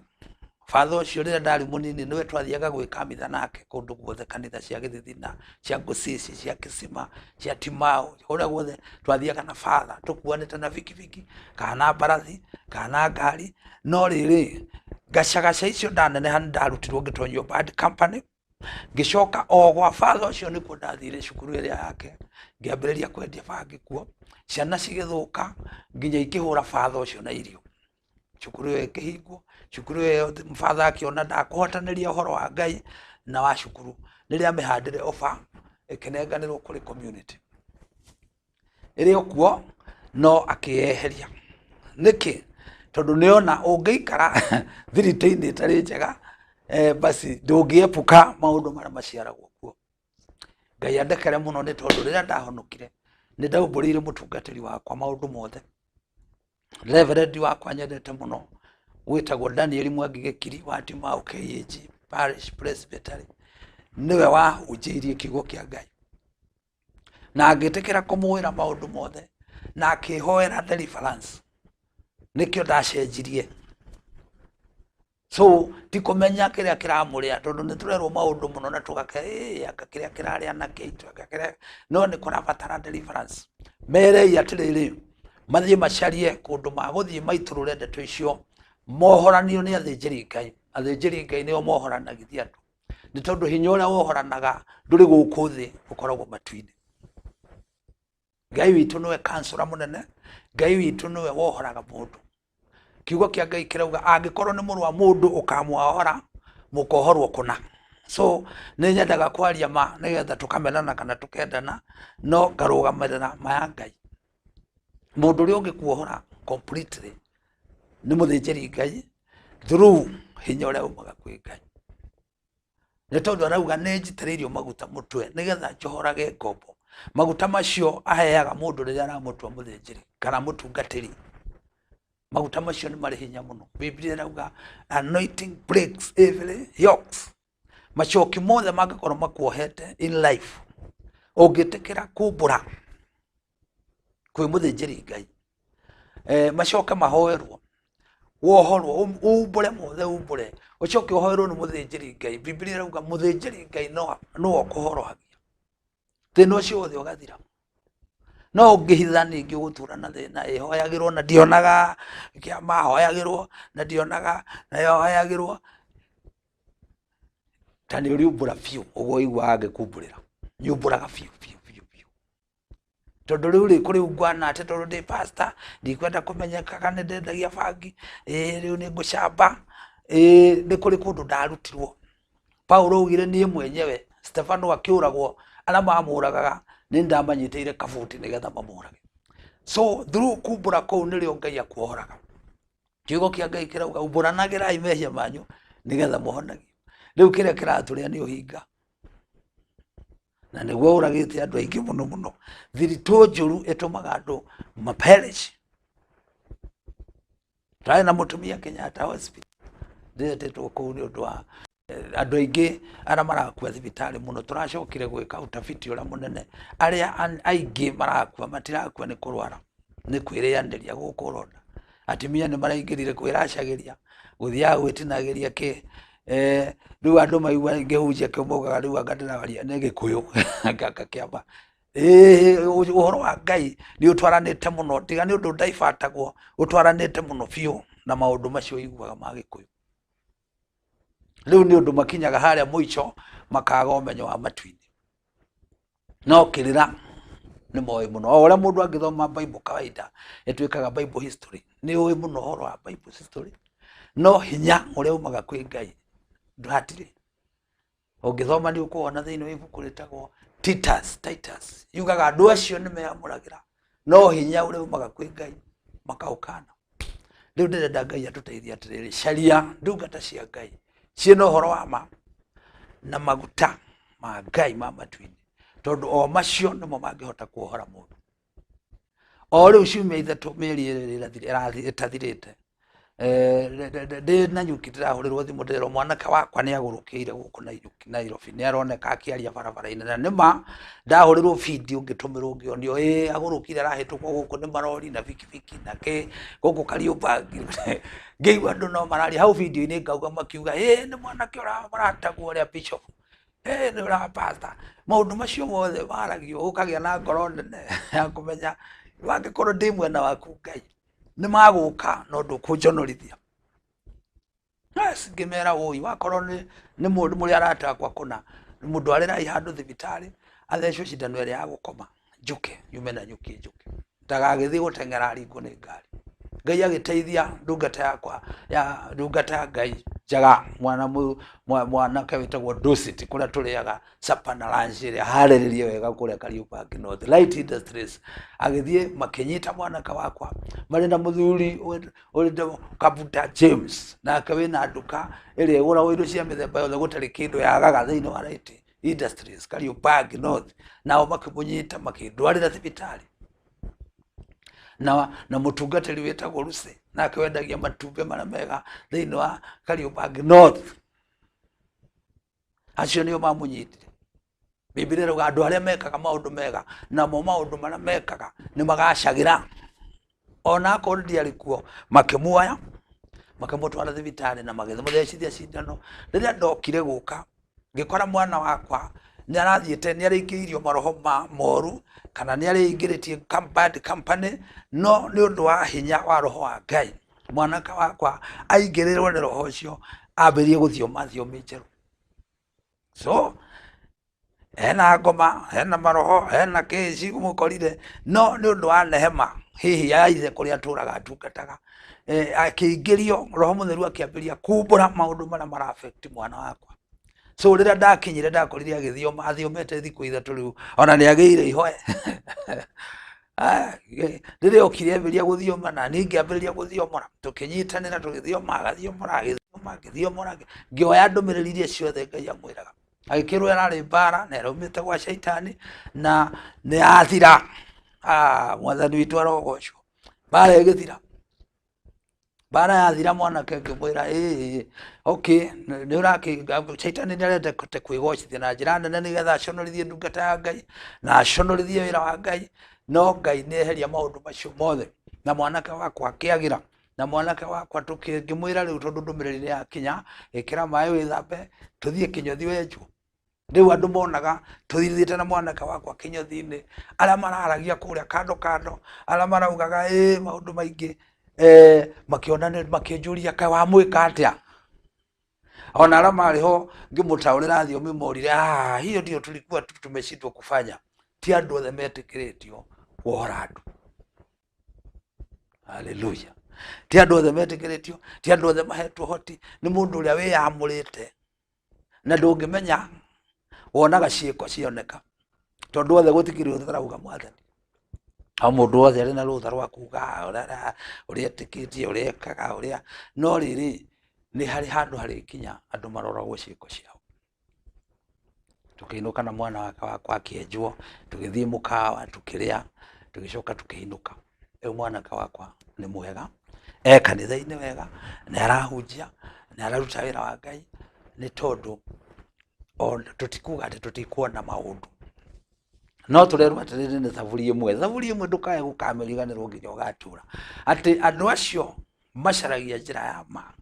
father å cio rä rä a ndarä må nini nä we twathiaga gwä kamitha nake kå ndå guothe kanitha cia gä thithina cia ngåcici cia kä cima cia timao å rä a guothe twathiaga na father tå kuanä te na bikibiki kana mbarathi kana ngari no rä rä ngacagaca icio ndaneneha nä ndarutirwo ngä tonyio bad company ngä coka o gwa father å cio nä kuo ndathire cukuru ä rä a yake ngä ambä rä ria kwendia bangi kuo ciana cigä thå ka nginya ikä hå ra father å cio na irio cukuru ä yo ä kä hingwo cukuru ä yo father akä ona ndakå hotanä ria å horo wa Ngai na wa cukuru nä rä a mä handä re oba ä kä nenganä rwo kå rä community ä rä o kuo no akä yeheria nä kä tondå nä ona å ngä ikara thiritä-inä ĩtarĩ njega basi ndå ngä epuka maå ndå marä a maciaragwo kuo Ngai andekere må no nä tondå rä rä a ndahonokire nä ndaumbå rä ire må tungatä wakwa maå ndå mothe reverend wakwa nyendete må no wä tagwo Daniel Mwangi Gäkiri wa Timau KAG Parish Presbytery niwe wahunjä irie kiugo kä a Ngai na ngä tä kä ra kå mwä ra maå ndå mothe na akä hoera deliverance nä kä o ndacenjirie so ti kå menya kä rä a kä ramå rä a tondå nä tå rerwo maå ndå må no na tå gake aka kä rä a kä rarä a na kä itå no nä kå rabatara deliverance merei atä rä rä mathiä macarie kå ndå magå thiä maitå rå re ndeto icio mohoranio nä athä njä ri Ngai nä o mohoranagithia andå nä tondå hinya å rä a wohoranaga ndå rä gå kå thä å koragwo matu-inä Ngai witå nä we kansåra må nene Ngai witå nä we wohoraga må ndå kiugo kä a Ngai kä rauga angä korwo nä må rå wa må ndå å kamwohora må kohorwo kå na so nä nyendaga kwaria ma nä getha tå kamenana kana tå kendana no ngarå gamä rä ra maya Ngai må ndå å rä a å ngä kuohora completely nä må thä njä ri Ngai through hinya å rä a umaga kwä Ngai nä tondå arauga nä njitä rä irio maguta må twe nä getha njohorage ngombo maguta macio aheaga må ndå rä rä a aramå tua må thä njä ri kana må tungatä ri maguta macio nä marä hinya må no Biblia ĩrauga anointing breaks every yokes macoki mothe mangä korwo makuohete in life å ngä tä kä ra kumbå ra kwä må thä njä ri Ngai macoke mahoerwo wohorwo umbå re mothe umbå re å coke å hoerwo nä må thä njä ri Ngai Biblia ĩrauga må thä njä ri Ngai no å kå horohagia thä na å cio wothe å gathira no å ngä hitha ningä gå tura na thä na ä hoyagä rwo na ndionaga kä ama hoyagä rwo na ndionaga na yoyagä rwo ta nä å rä umbå ra biå å guo iguaga ngä kumbå rä ra nä umbå raga biå tondå rä u rä kå rä u ngwana atä tondå ndä pastor ndikwenda kå menyekaga nä ndendagia bangi rä u nä ngå camba nä kå rä kå ndå ndarutirwo Paulo augire niä mwenyewe Stefano akä å ragwo arä a mamå ragaga nä ndamanyä tä ire kabuti nä getha mamå rage so through kumbå ra kå u nä rä o Ngai akuohoraga kiugo kä a Ngai kä rauga umbå ranagä rai mehia manyu nä getha mohonagio rä u kä rä a kä ratå rä a nä å hinga na nä guo å ragä te andå aingä må no må no thiritå njå ru ä tå maga andå maperish twarä na må tumia Kenyatta hospital ndä two kå u nä å ndå wa andå aingä arä a marakua thibitarä må no tå racokire gwä ka utabiti å rä a må nene arä a aingä marakua matirakua nä kå rwara nä kwä rä anä ria gå kå ronda atimia nä maraingä rire kwä racagä ria gå thiaga gwä tinagä ria kä rä u andå maigua ngä hunjia kä maugaga rä u anga ndä raria nä gä kå yå ngakä amba å horo wa Ngai nä å twaranä te må no tiga nä å ndå ndaibatagwo å twaranä te må no biå na maå ndå macio iguaga ma gä kå yå rä u nä å ndå makinyaga harä a må ico makaga å menyo wa matu-inä no kä rä ra nä moä må no o å rä a må ndå angä thoma Bible kawaida ĩtuä kaga Bible history nä å ä må no å horo wa Bible history no hinya å rä a umaga kwä Ngai ndåhatirä å ngä thoma nä å kå wona thä inä wa ibuku rä tagwo Titus yugaga andå acio nä meamå ragä ra no hinya å rä a umaga kwä Ngai makaå kana rä u ndä renda Ngai atå teithia atä rä rä caria ndungata cia Ngai ciä na å horo wa ma na maguta ma Ngai ma matu-inä tondå o macio nä mo mangä hota kuohora må ndå o rä u ciumia ithatå mä eri ä tathirä te ndä na nyuki ndä rahå rä rwo thimå ndä rerwo mwanake wakwa nä agå rå kä ire gå kå Nairobi nä aroneka akä aria barabara-inä na nä ma ndahå rä rwo video ngä tå mä rwo ngä onio agå rå kire arahä tå gå kå nä marori na bikibiki na kä gå kå Kariuki ngä igua andå no mararia hau video-inä ngauga makiuga nä mwanake maratagwo å rä a bishop nä å raga pastor maå ndå macio mothe maragio å kagä a na ngoro nene ya kå menya wangä korwo ndä mwena waku Ngai nä magå ka no ndå kå njonorithia ngä mera å wakorwo nä må ndå må rä a aratakwa kå na må ndå arä rai handå thibitarä athecwo cindano ä rä ya gå koma njũke yume na nyuki njũke ndagagä thiä gå teng'era ringwo nä ngari Ngai agä teithia ndungata yakwa ya ndungata ya Ngai njaga mwanake wä tagwo Dusit kå rä a tå rä aga capa na lunch ä rä a harä rä rie wega kå rä a Kariuki North Light Industries agä thiä makä nyita mwanake wakwa marä na må thuri å rä Kabuta James nake wä na nduka ä rä a ä gå ragwo indo cia mä themba yothe gå tarä kä ndå yagaga thä inä wa Light Industries Kariuki North nao makimunyita makindwarira thibitari na mutungatiri wetagwo Rusi nake wendagia matumbe mara mega thiini wa Kariuki North. Acio nio mamunyitire. Biblia rauga andu aria mekaga maundu mega namo maundu maria mekaga ni magacagira. Ona akorwo ndiarĩ kuo makimuoya makamutwara thibitari na magĩthecithia cindano. Rĩrĩa ndokire gũka ngĩkora mwana wakwa nĩ arathiĩte nĩ arĩingĩirio maroho moru kana nĩ arĩingĩrĩtie bad company, no nĩ ũndũ wa hinya wa roho wa Ngai mwanake wakwa aingĩrĩrwo nĩ roho ũcio ambĩrĩrie gũthioma thiomi njerũ. So hena ngoma, hena maroho, hena kĩci mũkorire, no nĩ ũndũ wa nehema hihi ya ithe kũrĩa atũraga atungataga akĩingĩrio roho mũtheru akĩambĩrĩria kumbũra maũndũ marĩa mara affect mwana wakwa. So rĩrĩa ndakinyire ndakorire agĩthioma athiomete thikũ ithatũ rĩu ona nĩ agĩire ihoe. Rĩrĩa okire ambĩrĩria gũthioma na niĩ ngĩambĩrĩria gũthiomora tũkĩnyitanĩra tũgĩthioma agĩthiomora ngĩoya ndũmĩrĩri iria ciothe Ngai amwĩraga. Agĩkĩrwo ararĩ mbara na araumĩte gwa Shaitani na nĩ athira. Mwathani witũ arogocwo. Mbara ĩgĩthira. Mbara yathira mwanake ngĩmwĩra okay nĩ ũrakĩ Shaitani nĩ arenda kwĩgocithia na njĩra nene nĩgetha aconorithie ndungata ya Ngai na aconorithie wĩra wa Ngai, no Ngai nĩ eheria maũndũ macio mothe na mwanake wakwa akĩagĩra. Na mwanake wakwa ngĩmwĩra rĩu tondũ ndũmĩrĩri nĩ yakinya ĩkĩra maĩ wĩthambe tũthiĩ kĩnyothi wenjwo. Rĩu andũ monaga tũthithĩte na mwanake wakwa kĩnyothi-inĩ, arĩa mararagia kũrĩa kando arĩa maraugaga maũndũ maingĩ makĩona makĩnjũria kaĩ wamwĩka atĩa. Ona arĩa marĩ ho ngĩmũtaũrĩra thiomi morire hiyo ndio tulikuwa tumeshindwa kufanya. Ti andũ othe metĩkĩrĩtio kuohora andũ. Haleluya. Ti andũ othe metĩkĩrĩtio, ti andũ othe mahetwo hoti, nĩ mũndũ ũrĩa wĩyamũrĩte na ndũngĩmenya wonaga ciĩko cioneka tondũ othe gũtikĩrĩ othe tarauga Mwathani. Mũndũ wothe arĩ na rũtha rwa kuga ũrĩa etĩkĩtie ũrĩa ekaga ũrĩa, no rĩrĩ nĩ harĩ handũ harĩkinya andũ maroragwo ciĩko ciao. Tũkĩinũka na mwana wakwa akĩenjwo, tũgĩthiĩ mũkawa tũkĩrĩa, tũgĩcoka tũkĩinũka. Rĩu mwanake wakwa nĩ mwega, kanitha-inĩ wega, nĩ arahunjia, nĩ araruta wĩra wa Ngai, nĩ tondũ tũtikuga atĩ tũtikuona maũndũ, no tũrerwo atĩrĩrĩ nĩ thaburi ĩmwe ndũkae gũkamĩriganĩrwo nginya ũgatura atĩ andũ acio macaragia njĩra ya ma,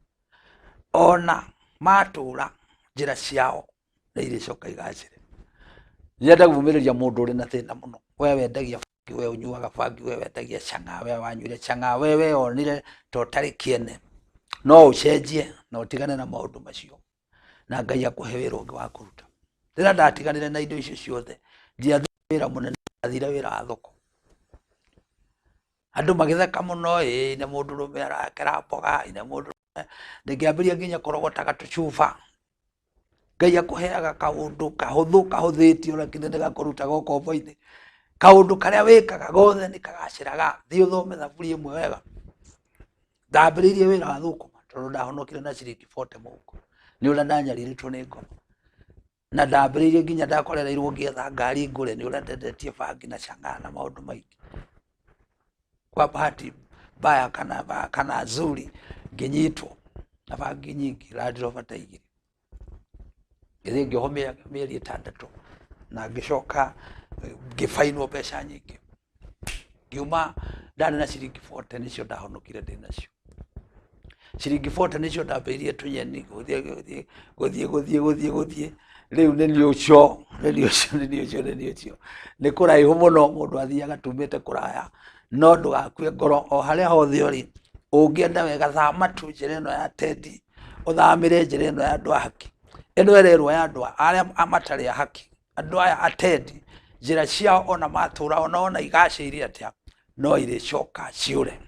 ona matũra njĩra ciao nĩ irĩcoka igacĩre. Nyenda kũmũmĩrĩria mũndũ ũrĩ na thĩna mũno. We wendagia bangi, we ũnyuaga bangi, we wendagia chang'aa, we wanyuire chang'aa, we onire to ũtarĩ kĩene, no ũcenjie na ũtigane na maũndũ macio na Ngai akũhe wĩra ũngĩ wa kũruta. Rĩrĩa ndatiganire na indo icio ciothe ndiathire wĩra mũnene, ndathire wĩra wa thoko. Andũ magĩtheka mũno nĩ mũndũ rũme arakera mboga, nĩ mũndũ ngĩambĩrĩria nginya kũrogotaga tũcuba. Ngai akũheaga kaũndũ kahũthũ kahũthĩtio lakini nĩ gakũrutaga ũkombo-inĩ. Kaũndũ karĩa wĩkaga gothe nĩ kagacĩraga. Thiĩ ũthome thaburi ĩmwe wega. Ndambĩrĩirie wĩra wa thũkũma tondũ ndahonokire na ciringi 40 mũhuko. Nĩ ũrĩa ndanyariirĩtwo nĩ ngoma. Na ndambĩrĩirie nginya ndakorereirwo ngĩetha ngari ngũre, nĩ ũrĩa ndendetie bangi na chang'aa na maũndũ maingĩ. Kwa bahati mbaya kana nzuri ngĩnyitwo na bangi nyingĩ Land Rover ta igĩrĩ. Gĩthiĩ ngĩohwo mĩeri 6 na ngĩcoka ngĩbainwo mbeca nyingĩ. Ngiuma ndarĩ na ciringi 40 nĩcio ndahonokire ndĩ nacio. Ciringi 40 nĩcio ndambĩrĩirie tũnyeni gũthiĩ. Rĩu nĩ ũcio nĩ kũraihu mũno, mũndũ athiaga tumĩte kũraya, no ndũgakue ngoro. O harĩa hothe ũrĩ ũngĩenda wega thama tu njĩra ĩno ya Tedi, ũthamĩre njĩra ĩno ya andũ a haki. Ĩno ĩrerwo ya andũ arĩa matarĩ a haki. Andũ aya a Tedi njĩra ciao ona matũra ona igacĩire atĩa no irĩcoka ciũre,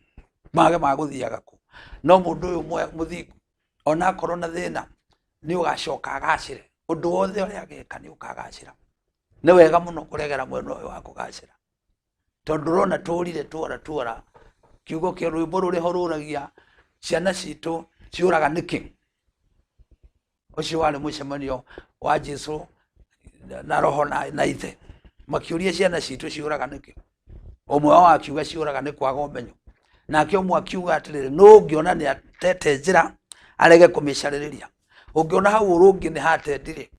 mage magũthiaga kũ. No mũndũ ũyũ mũthingu ona akorwo na thĩna nĩ ũgacoka agacĩre. Ũndũ wothe ũrĩa ageka nĩ ũkagacĩra. Nĩ wega mũno kũregera mwena ũyũ wa kũgacĩra tondũ ũrona tũrire tuora kiugo kĩa rwĩmbo rũrĩa rũragia ciana citũ ciũraga nĩkĩ. Ũcio warĩ mũcemanio wa Jesũ na roho na ithe makiuria ciana citu ciuraga niki omwe wao akiuga ciuraga ni kwaga umenyo nake omwe akiuga atiriri no ngiona ni atete njira arege kumicariria ungiona hau urungi ni hatendire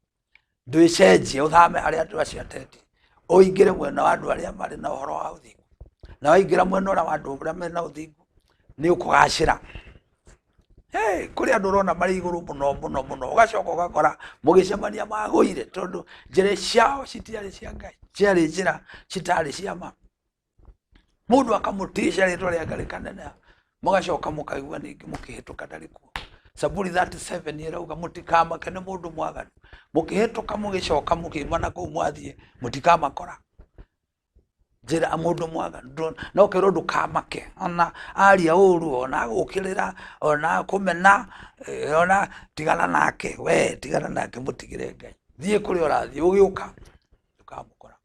ndwicenjie uthame haria andu acio atendi uingire mwena wa andu aria mari na uhoro wa uthingu na waingira mwena wa andu aria mari na uthingu ni ukugacira kuri andu urona mari iguru muno ugacoka ugakora mugicemania maguire tondu njira ciao citiari cia Ngai ciari njira citari cia ma mundu akamutisha ritwa ria Ngai kanene mugacoka mukaigua ningi mukihituka ndarikuo Saburi 37 irauga mutikama kene mundu mwaganu mukihituka mugicoka mukimana kuu mwathie mutikamakora njira mundu mwaganu no kero ndukamake ona aria uru ona gukirira ona kumena ona tigana nake we tigana nake mutigire Ngai thie kuri urathie ugiuka ndukamukora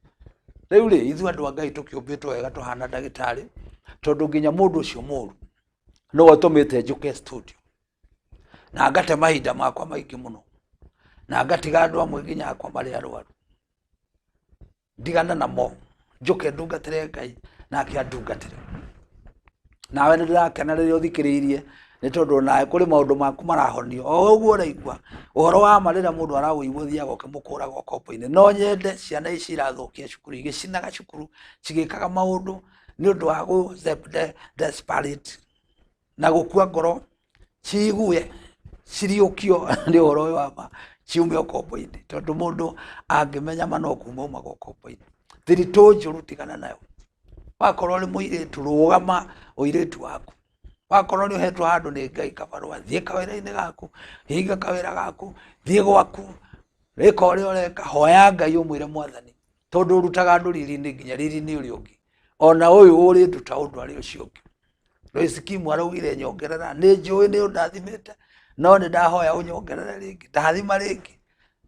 riu ri ithu andu a Ngai tukiumbitwo wega tuhana ndagitari tondu nginya mundu ucio muru no atumite njuke studio na ngate mahinda makwa maingi muno na ngatiga andu amwe nginya akwa mari arwaru ndigana namo njuke ndungatire Ngai nake andungatire nawe ni ndirakena riria uthikiriirie ni tondu nawe kuri maundu maku marahonio o uguo raigua uhoro wa marira mundu arawuiguthia goke mukura gokopo-ini no nyende ciana ici irathukia cukuru igicinaga cukuru cigikaga maundu ni undu wa gu desperate na gukua ngoro ciigue ciriukio ni uhoro wa ciume okopo-ini tondu mundu angimenya mano kuma uma gokopo-ini thiritu njuru tigana nayo wakorwo ni muiritu rugama uiritu waku wakorwo ni uhetwo handu ni Ngai kabarua thie kawira-ini gaku hinga kawira gaku thie gwaku reka uria ureka hoya Ngai umwire mwathani tondu urutaga andu riri-ini nginya riri-ini uria ungi ona uyu uri nduta undu ari ucio ungi Roisikimu araugire nyongerera ni njui ni undathimite no ni ndahoya unyongerere ringi ndathima ringi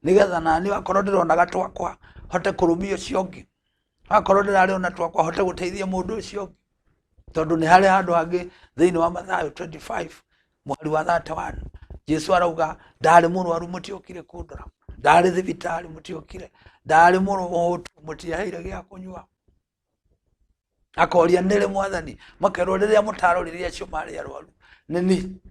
nigetha nani wakorwo ndirona gatwakwa hote kurumia ucio ungi wakorwo ndirari ona twakwa hote guteithia mundu ucio ungi tondu ni hari handu hangi thiini wa Mathayo 25 mwari wa 31 Jesu arauga ndari murwaru mutiokire kundora ndari thibitari mutiokire ndari murutu mutiaheire gia kunyua akoria nire mwathani makerwo riria mutaroririe acio mari arwaru nini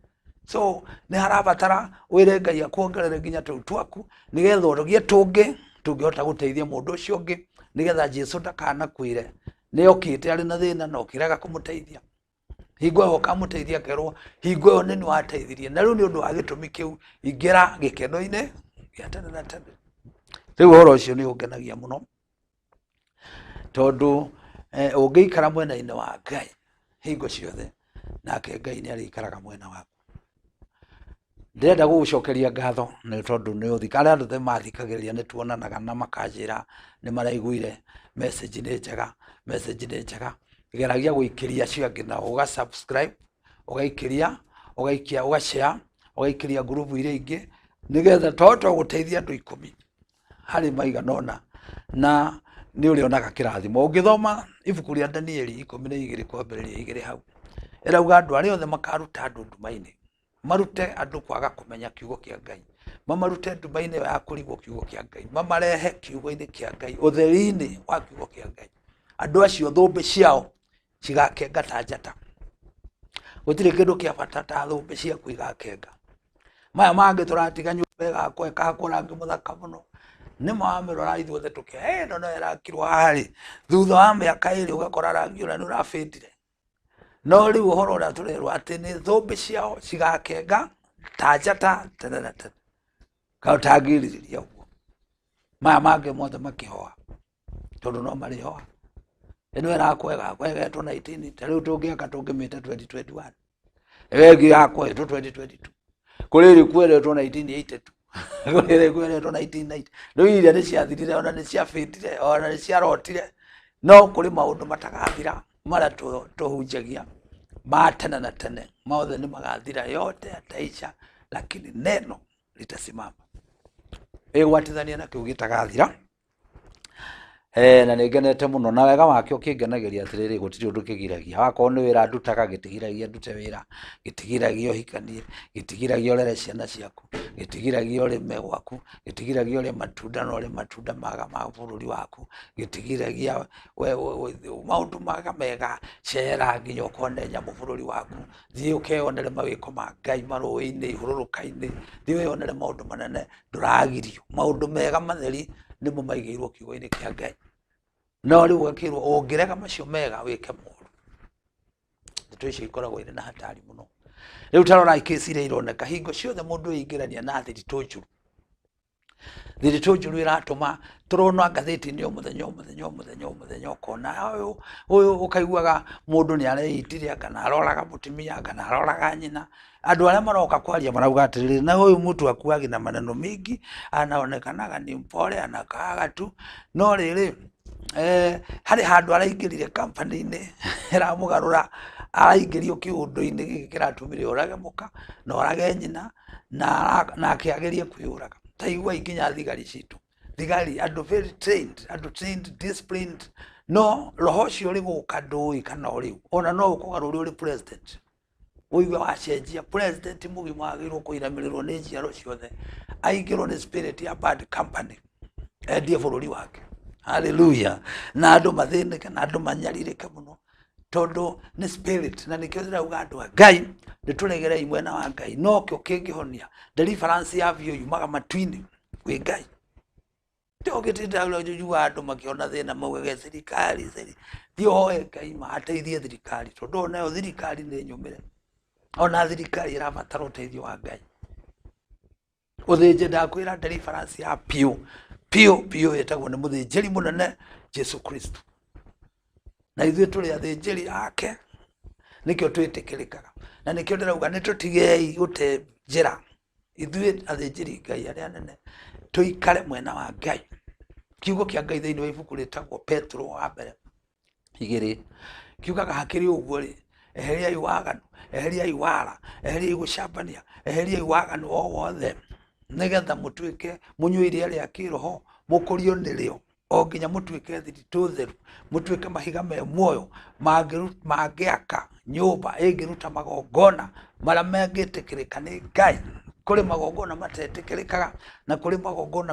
so ni harabatara wire Ngai akuongerere nginya tu twaku nigetha urogie tungihota guteithia mundu ucio ungi nigetha Jesu ndakanakwire ni okite ari na thina no kiraga kumuteithia hingo yo kamuteithia kerwo hingo yo ni wateithirie na riu ni undu wa gitumi kiu ingira gikeno-ini gia tene na tene riu horo ucio ni ungenagia muno tondu ungiikara mwena-ini wa Ngai hingo ciothe nake Ngai ni arikaraga mwena waku ndirenda gugucokeria ngatho ni tondu ni uthikara andu the mathikagiriria ni tuonanaga na makanjira ni maraiguire message ni njega igeragia guikiria cio angi na uga subscribe ugaikiria ugaikia uga share ugaikiria group iria ingi nigetha toto guteithia andu 10 hari maiganona na ni urionaga kirathimo ungithoma ibuku ria Danieli 12 kwambiriria igiri hau irauga andu aria othe makaruta andu nduma-ini marute andu kwaga kumenya kiugo kia Ngai mamarute nduma-ini ya kurigwo kiugo kia Ngai mamarehe kiugo-ini kia Ngai utheri-ini wa kiugo kia Ngai andu acio thumbi ciao cigakenga ta njata gutire kindu kia bata ta thumbi ciaku igakenga maya mangi turatiga nyumba igakwa ikahakwo rangi muthaka muno ni mawamirora ithuothe tukia no irakirwo hari thutha wa miaka iri ugakora rangi ura ni urafindire no riu uhoro uria turerwo ati ni thumbi ciao cigakenga ta njata tene na tene kautangiririria uguo maya mangi mothe makihoa tondu no marihoa ino irakwa igakwetwo 19 ta riu tungiaka tungimite 2021 egi yakwa itu 2022 kuriri kweretwo 1982 kuriri kweretwo 1990 riu iria ni ciathirire ona ni ciafindire ona ni ciarotire no kuri maundu matagathira mara tuhunjagia ma tene na tene maothe ni magathira yote yataisha lakini neno litasimama igwatithania na kiu gitagathira na nĩngenete mũno na wega wake ũkĩngenageria atĩrĩrĩ gũtirĩ ũndũ kĩgiragia wakorwo nĩ wĩra ndutaga gĩtigiragia ndute wĩra gĩtigiragia ũhikanie gĩtigiragia ũrere ciana ciaku gĩtigiragia ũrĩme gwaku gĩtigiragia ũrĩe matunda na ũrĩe matunda maga ma bũrũri waku gĩtigiragia maũndũ maga mega cera nginya ũkone nyamũ bũrũri waku thiĩ ũkeyonere mawĩko ma Ngai marũĩ-inĩ ihũrũrũka-inĩ thiĩ wĩyonere maũndũ manene ndũragirio maũndũ mega matheri nĩmo maigĩirwo kiugo-inĩ kĩa Ngai no rĩu ũgakĩrwo ũngĩrega macio mega wĩke moru ndeto icio ikoragwo irĩ na hatari mũno rĩu tarora ikĩci iria ironeka hingo ciothe mũndũ ũingĩrania na thiritũ njũru ĩratũma tũrona ngathĩti-inĩ mũthenya ũkona ũyũ ũkaiguaga mũndũ nĩ areitiria kana aroraga mũtumia kana aroraga nyina andũ arĩa maroka kwaria marauga atĩrĩrĩ na ũyũ mtu akuagi na maneno mingi anaonekanaga ni mpole anakaaga tu no rĩrĩ harĩ handũ araingĩrire company-inĩ ĩramũgarũra araingĩrio kĩũndũ-inĩ gĩkĩ kĩratũmire orage mũka na orage nyina na akĩagerie kwĩyũraga taigua ikinya thigari citũ thigari andũ very trained andũ trained disciplined no roho ũcio ũrĩ gũka ndũĩ kana ũrĩu ona no ũkũgarũrĩ ũrĩ president ũigua wacenjia president mũgima wagĩrĩirwo kũinamĩrĩrwo nĩ njiaro ciothe aingĩrwo nĩ spirit ya bad company endie bũrũri wake haleluya na andũ mathĩnĩke na andũ manyarirĩke mũno tondũ nĩ spirit na nĩkĩo ndĩrauga andũ a Ngai nĩtũregerei mwena wa Ngai no kĩo kĩngĩhonia deliverance ya biũ yumaga matu-inĩ kwĩ Ngai tũgĩtinda ũjuga andũ makĩona thĩna maugage thirikari thiĩ ũhoe Ngai mateithie thirikari tondũ nayo thirikari nĩ nyũmĩre ona thirikari ĩrabatara ũteithio wa Ngai ũthĩnje ndakwĩra deliverance ya biũ ĩtagwo nĩ mũthĩnjĩri mũnene Jesu Kristo na ithuĩ tũrĩ athĩnjĩri ake nĩkĩo twĩtĩkĩrĩkaga na nĩkĩo ndĩrauga nĩtũtigei gũte njĩra ithuĩ athĩnjĩri Ngai arĩa anene tũikare mwena wa Ngai kiugo kĩa Ngai thĩinĩ wa ibuku rĩtagwo Petro wa mbere 2 kiugaga hakĩrĩ ũguo rĩ eheriai waganu eheriai wara eheriai gũcambania eheriai waganu o wothe nĩgetha mũtuĩke mũnyue iria rĩa kĩroho mũkũrio nĩrĩo o nginya mũtuĩke thiritũ theru mũtuĩke mahiga me muoyo mangĩaka nyũmba ĩngĩruta magongona marĩa mangĩtĩkĩrĩka nĩ Ngai kũrĩ magongona matetĩkĩrĩkaga na kũrĩ magongona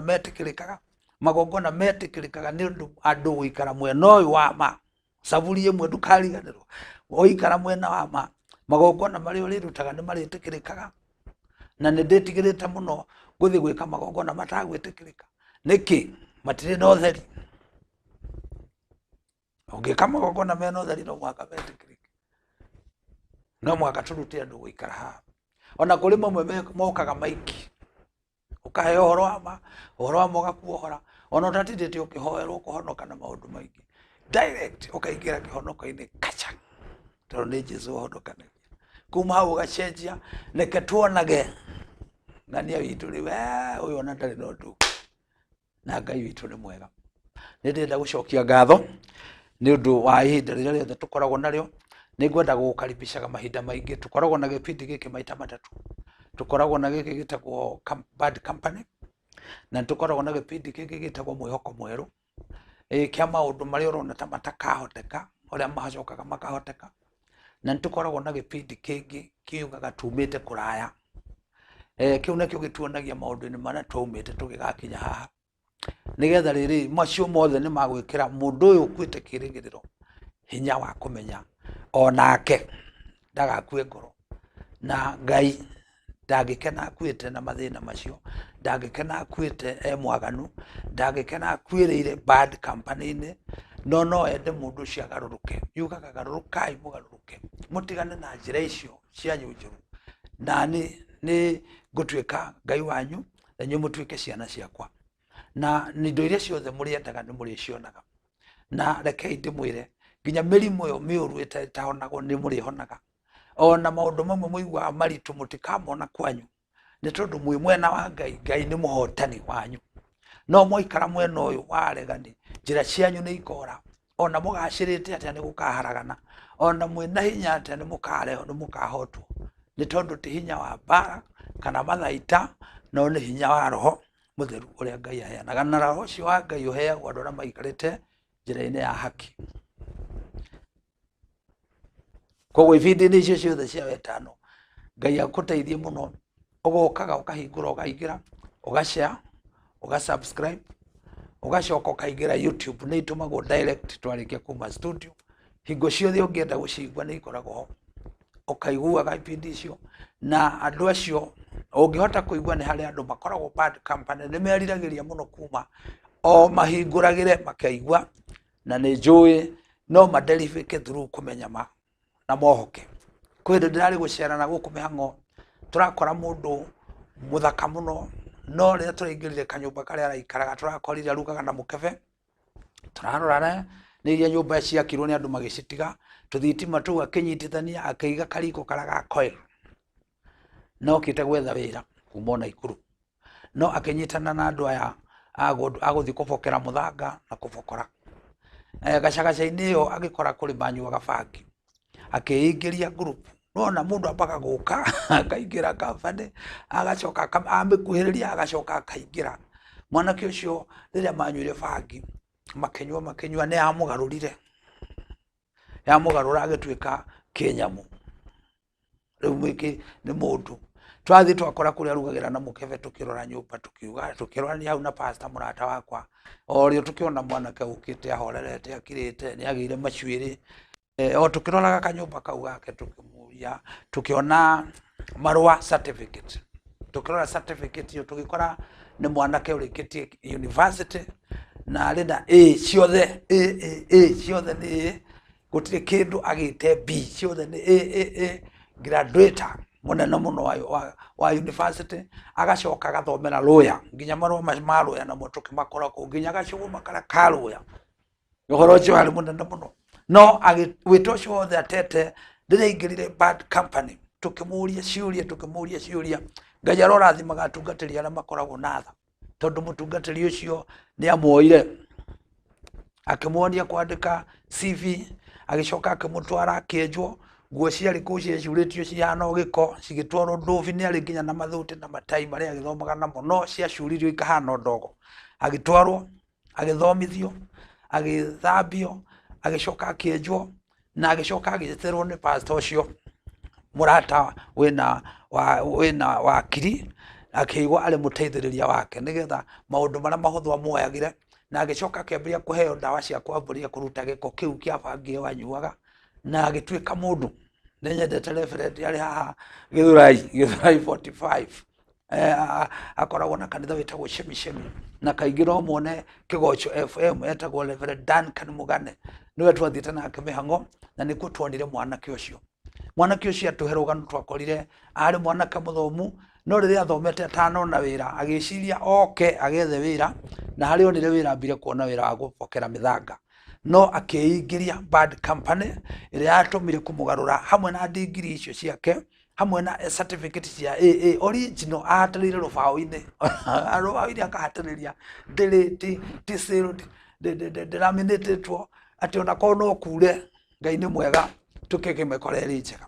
metĩkĩrĩkaga nĩ ũndũ andũ gũikara mwena ũyũ wa ma saburi ĩmwe ndũkariganĩrwo ũikara mwena wa ma magongona marĩa ũrĩrutaga nĩ marĩtĩkĩrĩkaga na nĩ ndĩtigĩrĩte mũno gũthiĩ gwĩka magongona matagwĩtĩkĩrĩka nĩkĩ matirĩ na ũtheri ũngĩka magongona mena ũtheri no mwaka metĩkĩrĩke no mwaka tũrute andũ gũikara haha ona kũrĩ mamwe mokaga maiki ũkahe ũhoro wa ma ũgakuohora ona ũtatindĩte ũkĩhoerwo kũhonoka na maũndũ maingĩ direct ũkaingĩra kĩhonoka-inĩ kacha tondũ nĩ Jesũ ũhonokanagia kuma hau ũgacenjia reke tuonage ng'ania witũ rĩ ũyũ ona ndarĩ na ũndũ na Ngai witũ nĩ mwega nĩ ndĩrenda gũcokia ngatho nĩ ũndũ wa ihinda rĩrĩa rĩothe tũkoragwo narĩo nĩ ngwenda gũgũkaribishaga mahinda maingĩ tũkoragwo na gĩbindi gĩkĩ maita matatũ tũkoragwo na gĩkĩ gĩtagwo bad company na tũkoragwo na gĩbindi gĩkĩ gĩtagwo mwĩhoko mwerũ kĩa maũndũ marĩa ũrona ta matakahoteka ũrĩa macokaga makahoteka na tũkoragwo na gĩbindi kĩngĩ kiugaga tumĩte kũraya kĩu nakĩo gĩtuonagia maũndũ-inĩ marĩa twaumĩte tũgĩgakinya haha nĩgetha rĩrĩ macio mothe nĩ magwĩkĩra mũndũ ũyũ ũkuĩte kĩrĩgĩrĩro hinya wa kũmenya onake ndagakue ngoro na Ngai ndangĩkena akuĩte na mathĩna macio ndangĩkena akuĩte mwaganu ndangĩkena akuĩrĩire bad company-inĩ no ende mũndũ ũcio agarũrũke yugaga garũrũkai mũgarũrũke mũtigane na njĩra icio cianyu njũru na nĩ ngũtuĩka Ngai wanyu na inyuĩ mũtuĩke ciana ciakwa na indo iria ciothe mũrĩendaga nĩ mũrĩcionaga na rekei ndĩmwĩre nginya mĩrimũ ĩyo mĩũru ĩtahonagwo nĩ mũrĩhonaga ona maũndũ mamwe mũiguaga maritũ mũtikamona kwanyu nĩ tondũ mwĩ mwena wa Ngai nĩ mũhotani wanyu no mwaikara mwena ũyũ wa aregani njĩra cianyu nĩ ikora ona mũgacĩrĩte atĩa nĩ gũkaharagana ona mwĩna hinya atĩa nĩ mũkareho nĩ mũkahotwo nĩ tondũ ti hinya wa mbara kana mathaita no nĩ hinya wa roho mũtheru ũrĩa Ngai aheanaga na roho ũcio wa Ngai ũheagwo andũ arĩa maikarĩte njĩra-inĩ ya haki. Koguo ibindi-inĩ icio ciothe cia wetano Ngai agũteithie mũno, ũgokaga ũkahingũra ũkaingĩra ũgashare ũgasubscribe ũgacoka ũkaingĩra YouTube, nĩ itumagwo direct twarĩkia kuma studio, hingo ciothe ũngĩenda gũcigua nĩ ikoragwo ho, ũkaiguaga ibindi icio. Na andũ acio ũngĩhota kũigua nĩ harĩ andũ makoragwo bad company, nĩ meriragĩria mũno kuma o mahingũragĩre makaigua, na nĩ njũĩ no maderivĩke through kũmenya na mohoke. Kwĩ hĩndĩ ndĩrarĩ gũcerana gũkũ Mĩhang'o, tũrakora mũndũ mũthaka mũno, no rĩrĩa tũraingĩrire kanyũmba karĩa araikaraga tũrakorire arugaga na mũkebe, tũrarora nĩ iria nyũmba ciakirwo nĩ andũ magĩcitiga, tũthitima tũu akĩnyitithania akĩiga kariko karaga coil, no okĩte gwetha wĩra kuma Naikuru, no akĩnyitana na andũ aya agũthiĩ kũbokera mũthanga na kũbokora. Gacagaca-inĩ ĩyo agĩkora kũrĩ manyuaga bangi, akĩingĩria group, nona mũndũ ambaga gũka akaingĩra kambani, agacoka amĩkuhĩrĩria agacoka akaingĩra. Mwanake ũcio rĩrĩa manyuire bangi makĩnyua nĩ yamũgarũra agĩtuĩka kĩnyamũ. Rĩu mwĩkĩ nĩ mũndũ twathiĩ twakora kũrĩa arugagĩra na mũkebe, tũkĩrora nyũmba tũkĩrorania hau na pastor mũrata wakwa, orĩo tũkĩona mwanake ũkĩte ahorerete akirĩte nĩ agĩire macuĩrĩ, o tũkĩroraga kanyũmba kau gake tũkĩmũria, tũkĩona marũa certificate, tũkĩrora certificate iyo tũgĩkora nĩ mwanake ũrĩkĩtie university na arĩ na A ciothe, A ciothe nĩ A, gũtirĩ kĩndũ agĩte B, ciothe nĩ A, graduator mũnene mũno wa university, agacoka agathomera lawyer, nginya marũa ma lawyer namo tũkĩmakora kũu, nginya gacuguma karĩa ka lawyer, ũhoro ũcio warĩ mũnene mũno. No wĩtwo ũcio wothe atete ndĩraingĩrire bad company, tũkĩmũria ciũria, Ngai arorathimaga atungatĩri arĩa makoragwo na tha, tondũ mũtungatĩri ũcio nĩ amuoire akĩmuonia kwandĩka CV, agĩcoka akĩmũtwara akĩenjwo, nguo ciarĩ kũu ciecurĩtio cihana gĩko, cigĩtwarwo ndũbi, nĩ arĩ nginya na mathũtĩ na matai marĩa agĩthomaga namo, no ciacuririo ikahana ndogo, agĩtwarwo agĩthomithio agĩthambio, agĩcoka akĩenjwo na agĩcoka agĩeterwo nĩ pastor ũcio mũrata wĩna wakiri, akĩigua arĩ mũteithĩrĩria wake nĩgetha maũndũ marĩa mahũthũ amuoyagĩre, na agĩcoka akĩambĩrĩria kũheo ndawa cia kwambĩrĩria kũruta gĩko kĩu kĩa bangi ĩyo anyuaga, na agĩtuĩka mũndũ. Nĩ nyendete reverend arĩ haha Gĩthũrai 45, akoragwo na kanitha wĩtagwo Shemi, na kaingĩ no muone Kĩgoco FM etagwo Reverend Duncan Mugane, nĩwe twathiĩte nake Mĩhang'o, na nĩkuo tuonire mwanake ũcio. Mwanake ũcio atũhe rũgano twakorire arĩ mwanake mũthomu, no rĩrĩa athomete atanona wĩra agĩciria oke agethe wĩra, na harĩ onire wĩra ambire kuona wĩra wa gũbokera mĩthanga, no akĩingĩria bad company ĩrĩa yatũmire kũmũgarũra, hamwe na degree icio ciake, hamwe na certificate cia AA original ahatĩrĩire rũbaũ-inĩ akahatĩrĩria ti sealed, laminated, atĩ ona korwo no kure, Ngai nĩ mwega, tũkĩmĩkora ĩrĩ njega.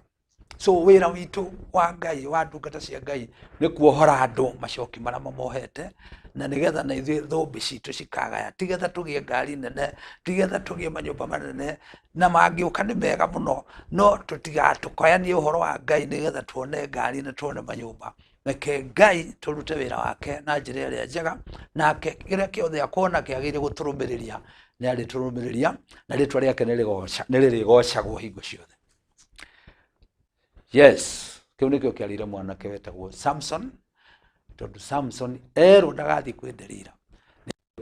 So wĩra witũ wa Ngai, wa ndungata cia Ngai, nĩ kuohora andũ macoki marĩa mamohete, na nĩgetha na ithuĩ thũmbĩ citũ cikagaya, tigetha tũgĩe ngari nene, tigetha tũgĩe manyũmba manene, na mangĩũka nĩ mega mũno, no tũtigatũkoyanie ũhoro wa Ngai nĩgetha tuone ngari na tuone manyũmba. Reke Ngai tũrute wĩra wake na njĩra ĩrĩa njega, nake kĩrĩa kĩothe akorwo kĩagĩrĩire gũtũrũmĩrĩria nĩ arĩtũrũmĩrĩria, na rĩtwa rĩake nĩ rĩrĩgocagwo hingo ciothe. Yes, kĩu nĩkĩo kĩarĩire mwanake wetagwo Samson, tondũ Samson erwo ndagathiĩ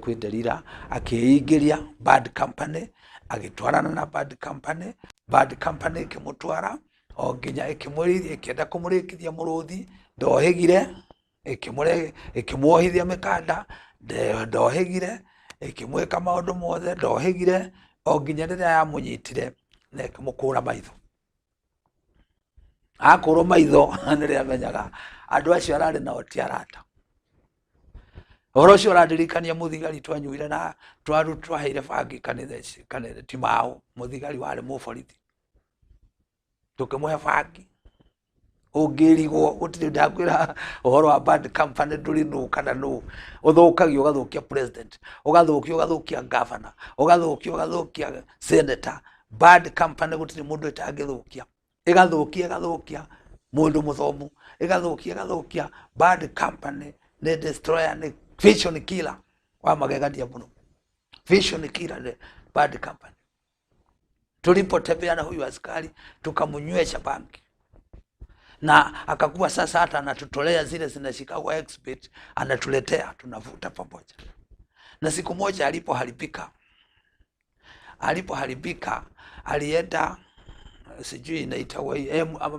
kwĩnderira, akĩingĩria bad company, agĩtwarana na bad company ĩkĩmũtwara o nginya ĩkĩenda kũmũrĩkithia mũrũthi, ndohĩgire, ĩkĩmuohithia mĩkanda, ndohĩgire, ĩkĩmwĩka maũndũ mothe, ndohĩgire, o nginya rĩrĩa yamũnyitire na ĩkĩmũkũra maitho. Akũrwo maitho nĩrĩa amenyaga andũ acio ararĩ nao ti arata. Ũhoro ũcio ũrandirikania mũthigari twanyuire na twaheire bangi kanitha ti mao, mũthigari warĩ mũborithi, tũkĩmũhe bangi ungĩrigwo gũtirĩ ndakwĩra ũhoro wa bad company ndũrĩ nũ kana nũ ũthũkagio ũgathũkia president ũgathũkia governor ũgathũkia senator. Bad company gũtirĩ mũndũ ĩtangĩthũkia, ĩgathũkia mũndũ mũthomu, ĩgathũkia. Bad company nĩ destroyer, nĩ vision killer wa magegania mũno, vision killer nĩ bad company. Tulipotembea na huyu askari tukamnywesha banki na akakuwa sasa hata anatutolea zile zinashika kwa expert, anatuletea tunavuta pamoja. Na siku moja alipoharibika alienda sijui inaitwa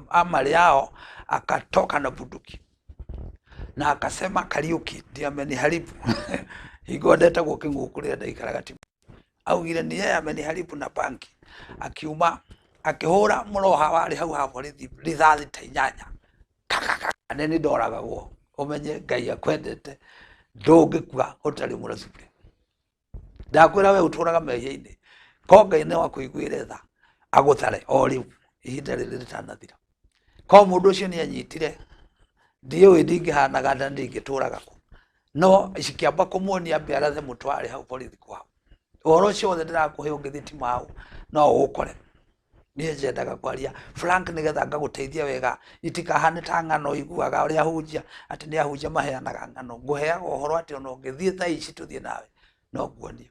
amali yao, akatoka na bunduki na akasema Kariuki ndiye ameniharibu. Igodeta kwa kingukulia dakika gati au ile ni yeye ameniharibu na banki. Akiuma akihora muroha wari hau hapo rithathi ta inyanya neni ndoraga guo umenye Ngai akwendete ndungikua utari muracuri. Ndakwira we uturaga mehia-ini ko Ngai ni wakuiguire tha aguthare o riu ihinda riri ritanathira. Ko mundu ucio ni anyitire ndiwe ndingihanaga na ndingituraga ku no ikiamba kumuonia mbearathe mutware hau borithi kwao. Uhoro ucio wothe ndirakuhe ungithitima hau no ukore. Niĩ njendaga kwaria Frank nigetha ngaguteithia wega itikahane ta ng'ano iguaga uria hunjia ati ni ahunjia maheanaga ng'ano. Nguheaga uhoro ati ona ungithie tha ici tuthie nawe no nguonie.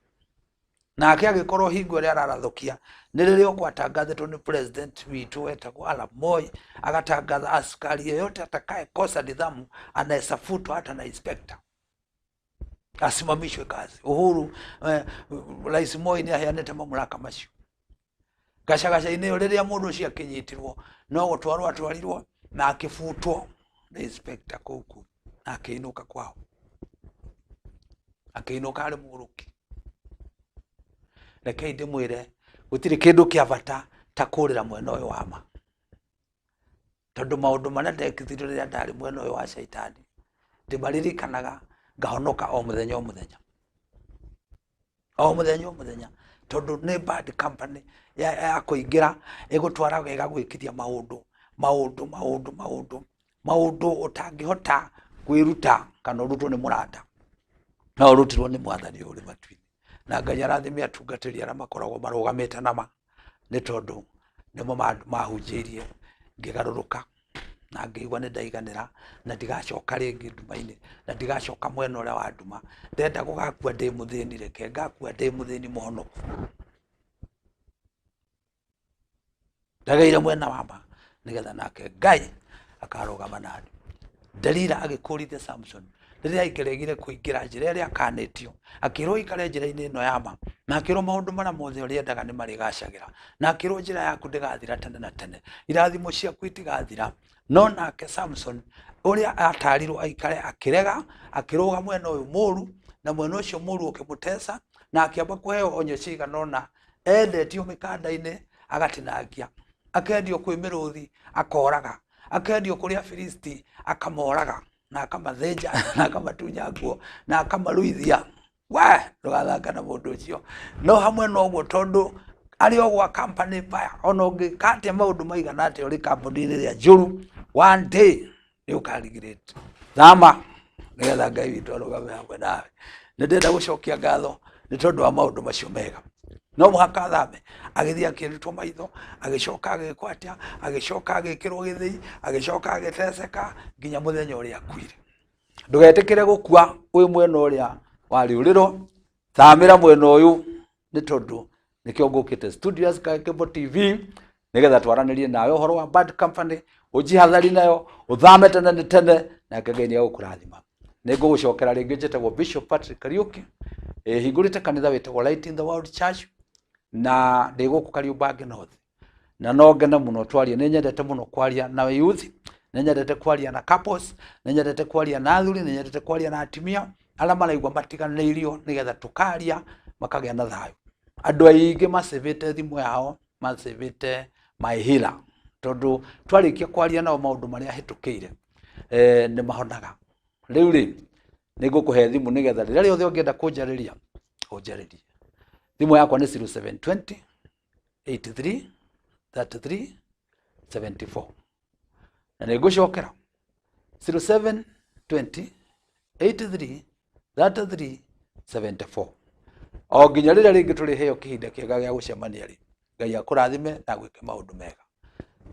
Nake agikorwo hingo ria ararathukia ni riria ukwatangathitwo ni president witu wetagwo Arap Moi, agatangatha askari yeyote atakaye kosa nidhamu anayesafutwa hata na inspector asimamishwe kazi. Uhuru Rais Moi ni aheanite mamlaka macio. Gacagaca-inĩ rĩrĩa mũndũ ũcio akĩnyitirwo no gũtwarirwo na akĩbutwo nĩ inspector kũu na akĩinũka kwao, akĩinũka arĩ mũgũrũki. Rekei ndĩmwĩre gũtirĩ kĩndũ kĩa bata ta kũrĩra mwena ũyũ wa ma, tondũ maũndũ marĩa ndekithirio rĩrĩa ndarĩ mwena ũyũ wa caitani ndĩmaririkanaga ngahonoka o mũthenya o mũthenya tondu nĩ bad company ya kuingira igutwara wega gwikithia maundu utangihota kwiruta kana urutwo ni murata no urutirwo ni mwathani uri matu-ini. Na Ngai arathime atungatĩri arĩa makoragwo marugamĩte nama nĩ tondũ nĩmo mahunjĩirie ngĩgarũrũka na ngĩigua nĩ ndaiganĩra na ndigacoka rĩngĩ nduma-inĩ na ndigacoka mwena ũrĩa wa nduma. Ndenda gũgakua ndĩ mũthĩni, reke ngakua ndĩ mũthĩni mũhonoku. Ndagaire mwena wa ma nigetha nake Ngai akarũgama nani. Delila agĩkũrithia Samson rĩrĩa aingĩregire kũingĩra njĩra ĩrĩa akanĩtio, akĩrwo ikare njĩra-inĩ ĩno ya ma, na akĩrwo maũndũ marĩa mothe ũrĩendaga nĩ marĩgacagĩra, na akĩrwo njĩra yaku ndĩgathira tene na tene, irathimo ciaku itigathira. No nake Samson ũrĩa atarirwo aikare akĩrega, akĩrũga mwena ũyũ mũru, na mwena ũcio mũru ũkĩmũtesa, na akĩamba kũheo onyo cigana ũna. Endetio mĩkanda-inĩ agatinangia, akendio kwĩ mĩrũthi akoraga, akendio kũrĩ Afilisti akamoraga na akamathĩnja na akamatunya nguo na akamaruithia. We ndũgathaka na mũndũ ũcio. No hamwe na ũguo tondũ arĩ o gwa company mbaya, ona ũngĩkatia maũndũ maigana atĩa ũrĩ kambuni-inĩ ĩrĩa njũru, one day nĩ ũkarigirĩte. Thama nigetha Ngai witũ arũgame hamwe nawe. Nĩ ndenda gũcokia ngatho nĩ tondũ wa maũndũ macio mega. No mũhaka thame agĩthiĩ akĩrutwo maitho, agĩcoka agĩkwo atĩa, agĩcoka agĩkĩrwo gĩthĩi, agĩcoka agĩteceka nginya mũthenya ũrĩa akuire. Ndũgetĩkĩre gũkua wĩ mwena ũrĩa warĩũrĩrwo, thamĩra mwena ũyũ nĩ tondũ nĩkĩo ngũkĩte studios Cable TV nigetha twaranĩrie nawe ũhoro wa bad company, ũjihathari nayo, ũthame tene nĩ tene, nake Ngai nĩegũkũrathima. Nĩngũgũcokera rĩngĩ njĩtagwo Bishop Patrick Kariuki, hingũrĩte kanitha wĩtagwo Light in the World Church, na ndĩgũkũ Kariubangi North. Na no ngene mũno twarie, nĩ nyendete mũno kwaria na youth, nĩ nyendete kwaria na couples, nĩ nyendete kwaria na athuri, nĩ nyendete kwaria na atumia arĩa maraigua matiganĩirio nigetha tukaria makagĩa na thayũ. Andũ aingĩ macĩvĩte thimũ yao, macĩvĩte my healer, tondũ twarĩkia kwaria nao maũndũ marĩa hĩtũkĩire nĩ mahonaga. Rĩu rĩ nĩngũkũhe thimũ nigetha rĩrĩa rĩothe ũngĩenda kũnjarĩria ũnjarĩrie. Thimũ yakwa nĩ 0720 83 33 74. na nĩngũcokera 0720 83 33 74 o nginya rĩrĩa rĩngĩ tũrĩ heo kĩhinda kĩega gĩa gũcemania rĩ, Ngai akũrathime na gwĩke maũndũ mega.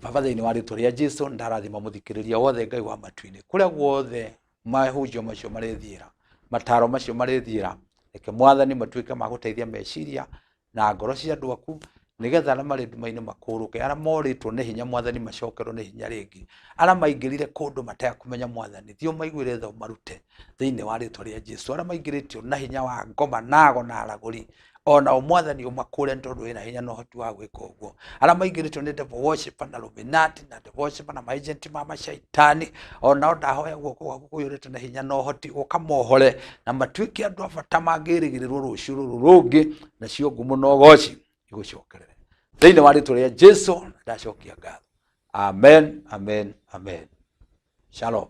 Baba thĩinĩ wa rĩtwa rĩa Jesũ ndarathima mũthikĩrĩria wothe Ngai wa matu-inĩ kũrĩa guothe mahunjio macio marĩthiĩra, mataro macio marĩthiĩra, reke Mwathani matuĩke ma gũteithia meciria na ngoro cia andũ aku, nĩgetha arĩa marĩ nduma-inĩ makũrũke, arĩa morĩtwo nĩ hinya Mwathani macokerwo nĩ hinya rĩngĩ, arĩa maingĩrire kũndũ matekũmenya Mwathani thiĩ maiguĩre tho marute thĩinĩ wa rĩtwa rĩa Jesũ, arĩa maingĩrĩtio na hinya wa ngoma nago na aragũri, ona Mwathani ũmakũre nĩ tondũ wĩna hinya na ũhoti wa gwĩka ũguo, arĩa maingĩrĩtwo nĩ devil worship na Illuminati na devil worship na maagent ma mashaitani, ona ndahoya guoko gwaku kũiyũrĩte na hinya na ũhoti ũkamohore na matuĩke andũ a bata mangĩrĩgĩrĩrwo rũciũ rũrũ rũngĩ, nacio ngumo na ũgooci igũcokerere thĩinĩ wa rĩtwa rĩa Jesũ ndacokia ngatho. Amen, amen, amen. Shalom.